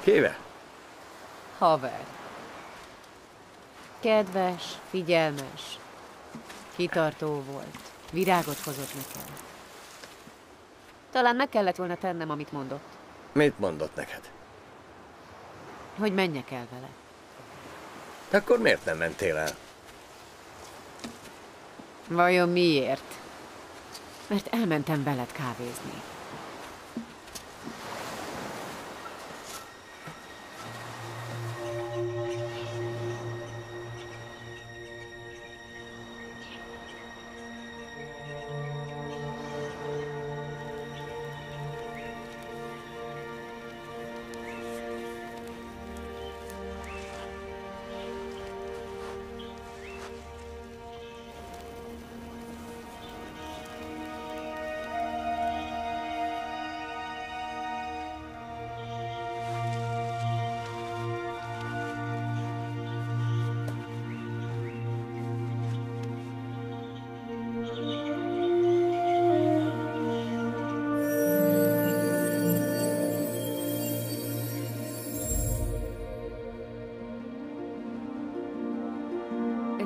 Kivel? Haver. Kedves, figyelmes, kitartó volt, virágot hozott nekem. Talán meg kellett volna tennem, amit mondott. Mit mondott neked? Hogy menjek el vele. Akkor miért nem mentél el? Vajon miért? Mert elmentem veled kávézni.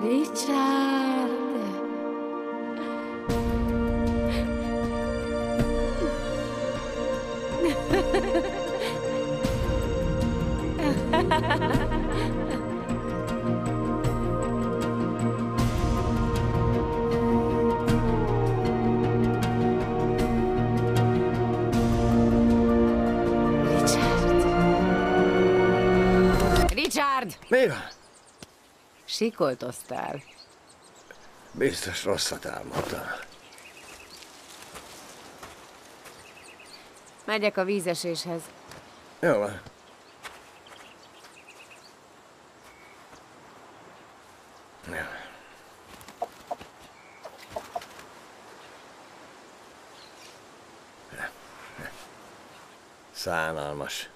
Richard! Richard! Mi van? Sikoltoztál. Biztos rosszat álmodtam. Megyek a vízeséshez. Jó van. Jó. Szánalmas.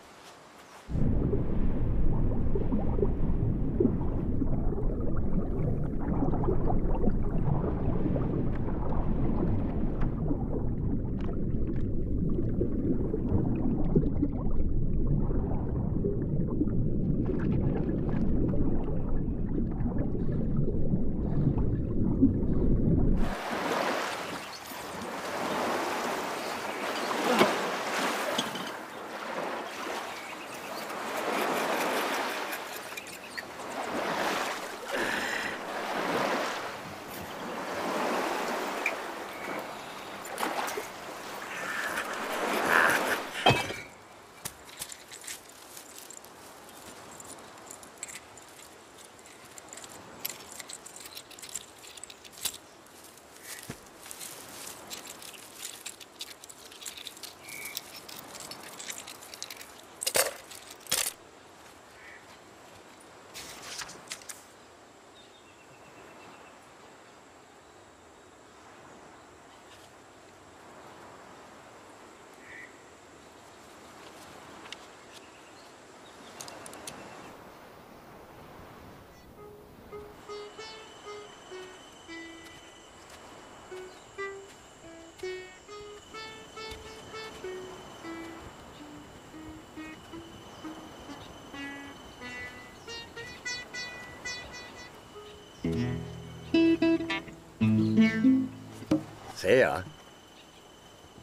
Szia!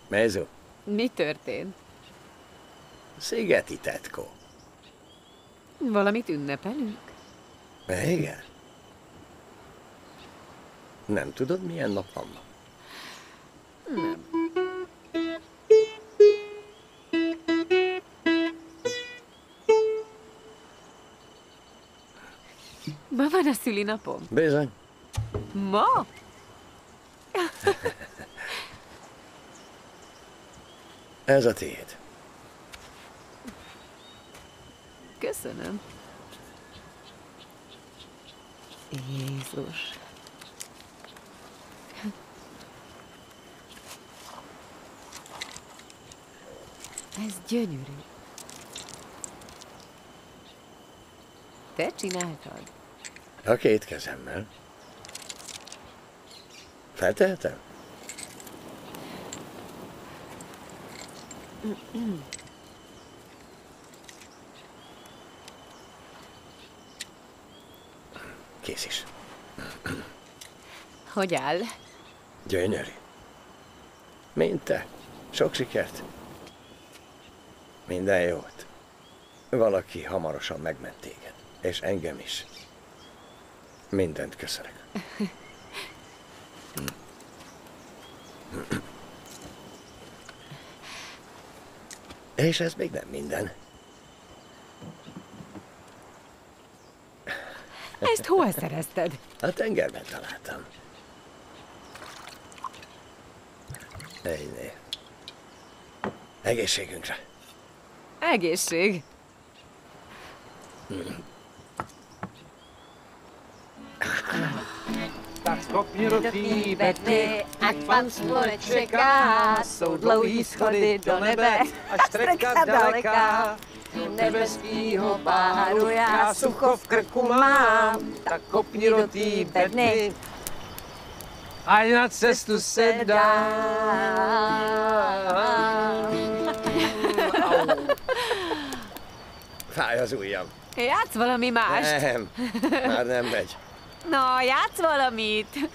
Mézu, Mi történt? szigeti tetkó. Valamit ünnepelünk? Igen? Nem tudod, milyen nap van ma? Ma van a szülinapom? Bizony. Ma? Ez a tiéd. Köszönöm. Jézus. Ez gyönyörű. Te csináltad? A két kezemmel. Feltehetem? Kész is. Hogy áll? Gyönyörű. Mint te. Sok sikert. Minden jót. Valaki hamarosan megment téged. És engem is. Mindent köszönök. És ez még nem minden. Ezt hol szerezted? A tengerben találtam. Egyné. Egészségünkre. Egészség. Tak schopni do té Betty, ať pan slunce čeká, jsou dlouhý schody do nebe, až treka daleká. Nebeskýho páru já sucho v krku mám, tak kopni do té Betty, ať na cestu se dám. Fáj az ujjam. Játsz valami mást? Nem, már nem megy. Na, játsz valamit!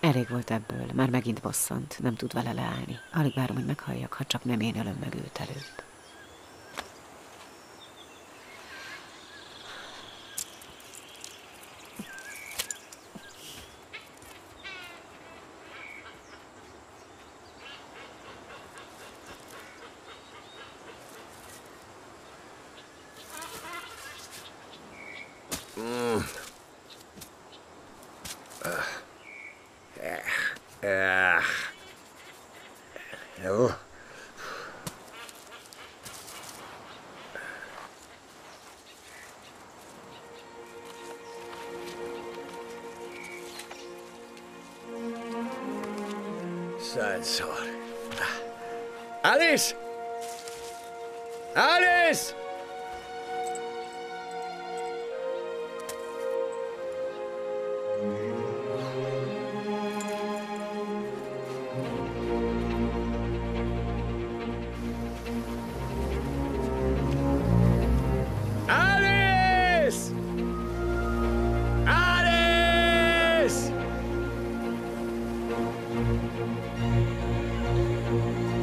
Elég volt ebből, már megint bosszant, nem tud vele leállni. Alig várom, hogy meghalljak, ha csak nem én ölöm meg őt előbb. Jó. Szentszar. Alice! Alice! Alice! Alice!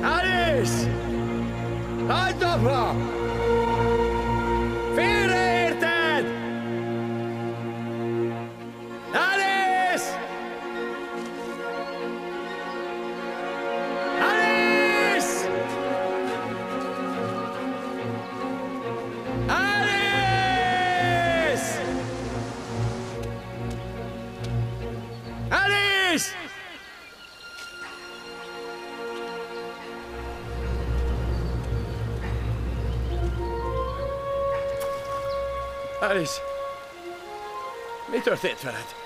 Alice! Hagyd abba! Félreérted! Alice! Alice, mi történt veled?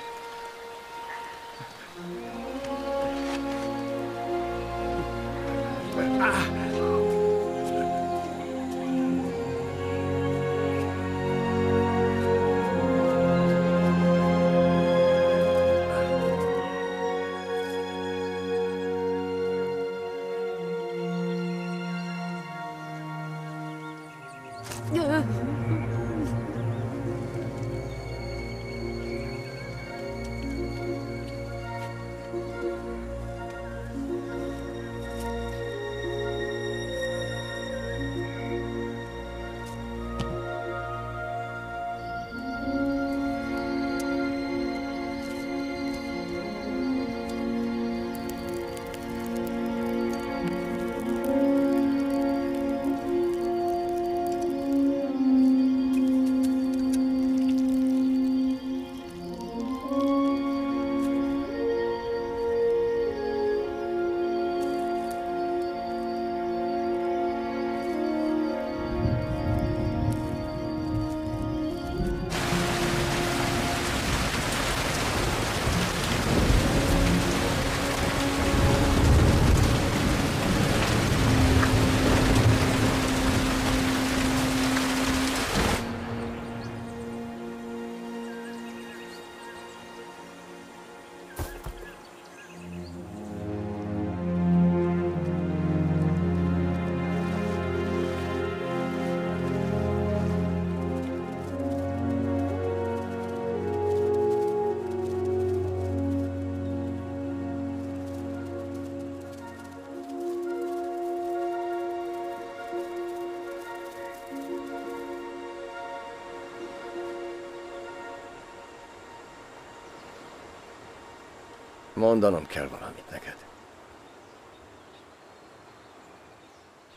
Mondanom kell valamit neked.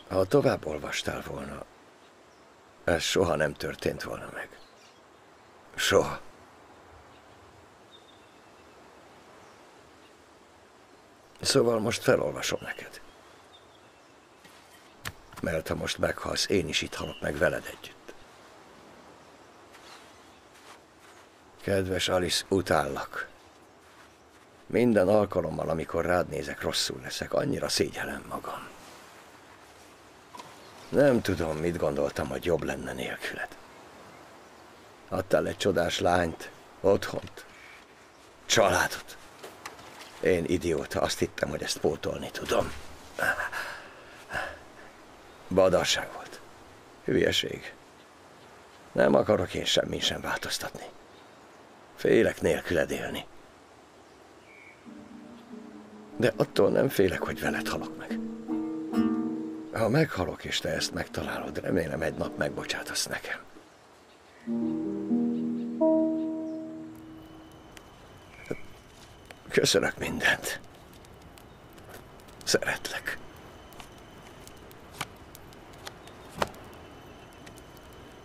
Ha tovább olvastál volna, ez soha nem történt volna meg. Soha. Szóval most felolvasom neked. Mert ha most meghalsz, én is itt halok meg veled együtt. Kedves Alice, utállak. Minden alkalommal, amikor rád nézek, rosszul leszek, annyira szégyellem magam. Nem tudom, mit gondoltam, hogy jobb lenne nélküled. Adtál egy csodás lányt, otthont, családot. Én idióta, azt hittem, hogy ezt pótolni tudom. Badarság volt. Hülyeség. Nem akarok én semmin sem változtatni. Félek nélküled élni. De attól nem félek, hogy veled halok meg. Ha meghalok, és te ezt megtalálod, remélem egy nap megbocsátasz nekem. Köszönök mindent. Szeretlek.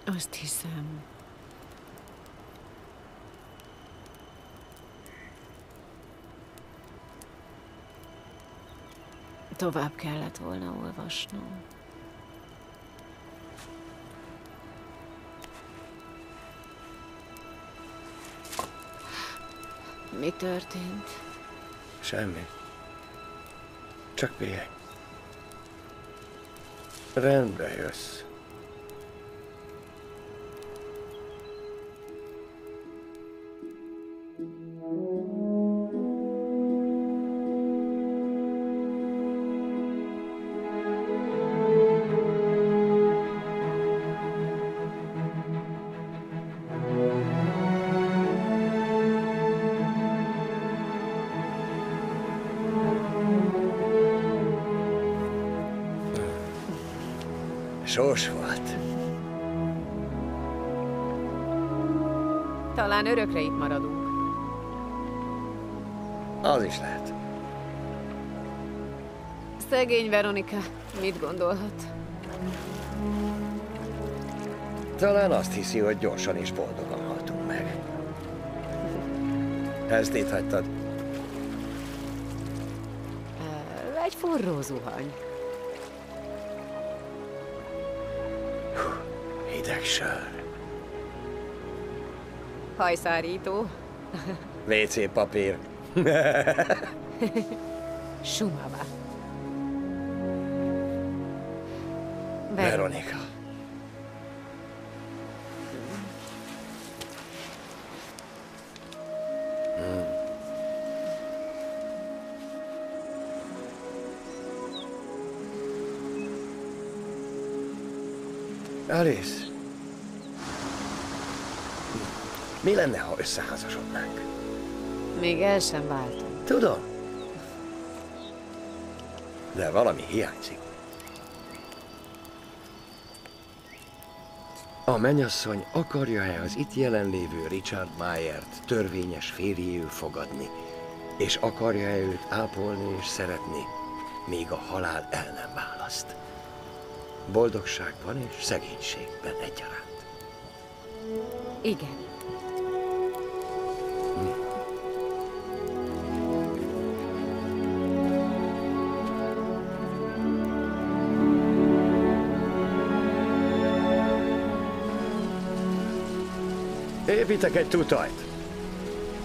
Azt hiszem. Tovább kellett volna olvasnom. Mi történt? Semmi. Csak pihenj. Rendbe jössz. Sors volt. Talán örökre itt maradunk. Az is lehet. Szegény Veronika, mit gondolhat? Talán azt hiszi, hogy gyorsan és boldogan haltunk meg. Ezt itt hagytad? Egy forró zuhany. Hideg sör. Hajszárító. WC papír. Sumava. Veronika. Alice. Mi lenne, ha összeházasodnánk? Még el sem váltam. Tudom. De valami hiányzik. A mennyasszony akarja-e az itt jelenlévő Richard Mayert törvényes férjéül fogadni, és akarja-e őt ápolni és szeretni, míg a halál el nem választ? Boldogságban és szegénységben egyaránt. Igen. Építek egy tutajt,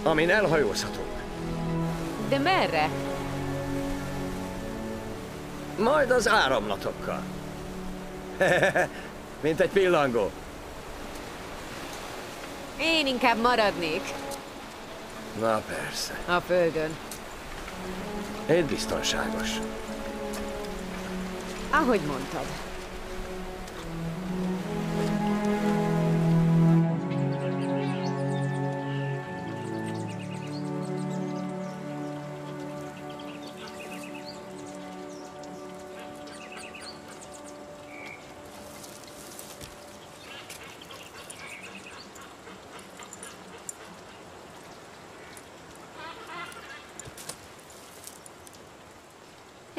amin elhajózhatunk. De merre? Majd az áramlatokkal. Mint egy pillangó. Én inkább maradnék. Na persze. A földön. Itt biztonságos. Ahogy mondtad.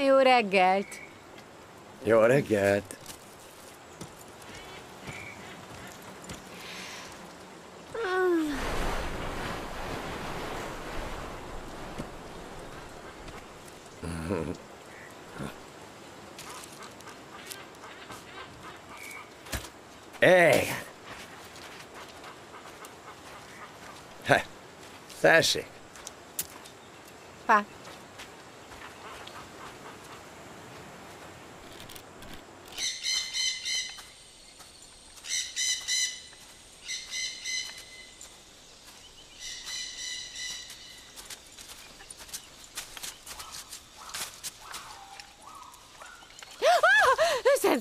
Jó reggelt! Jó reggelt! Éj! Tessék! Pá.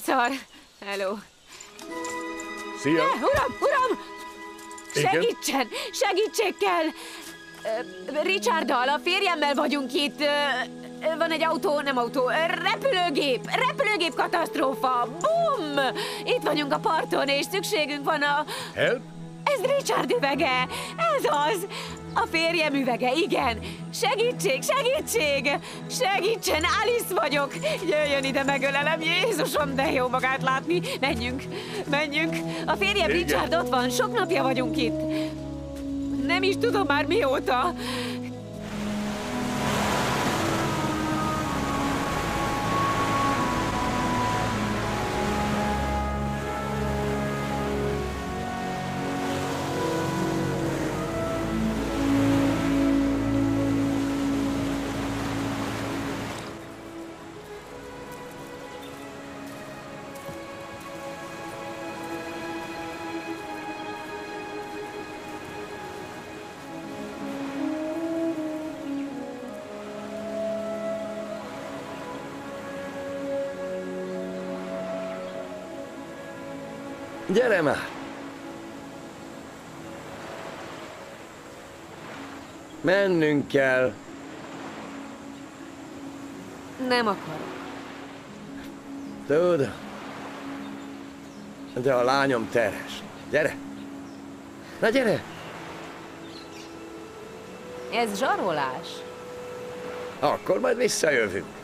Szar. Hello. Szia! Uram! Igen? Segítsen! Segítség kell! Richarddal, a férjemmel vagyunk itt. Van egy repülőgép katasztrófa. Bum! Itt vagyunk a parton, és szükségünk van a... Help? Ez Richard üvege! Ez az! A férjem üvege, igen! Segítség! Segítsen! Alice vagyok! Jöjjön ide, megölelem! Jézusom, de jó magát látni! Menjünk! A férjem igen. Richard ott van, sok napja vagyunk itt. Nem is tudom már mióta. Gyere már! Mennünk kell. Nem akarok. Tudom. De a lányom terhes. Gyere! Na gyere! Ez zsarolás. Akkor majd visszajövünk.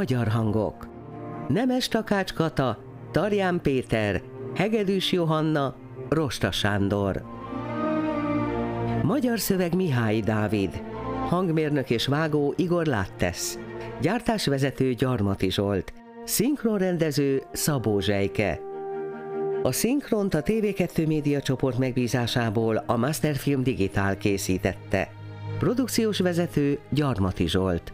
magyar hangok: Nemes Takács Kata, Tarján Péter, Hegedűs Johanna, Rosta Sándor. Magyar szöveg: Mihály Dávid. Hangmérnök és vágó: Igor Láttesz. Gyártásvezető: Gyarmati Zsolt. Szinkronrendező: Szabó Zsejke. A szinkront a TV2 Média Csoport megbízásából a Masterfilm Digitál készítette. Produkciós vezető: Gyarmati Zsolt.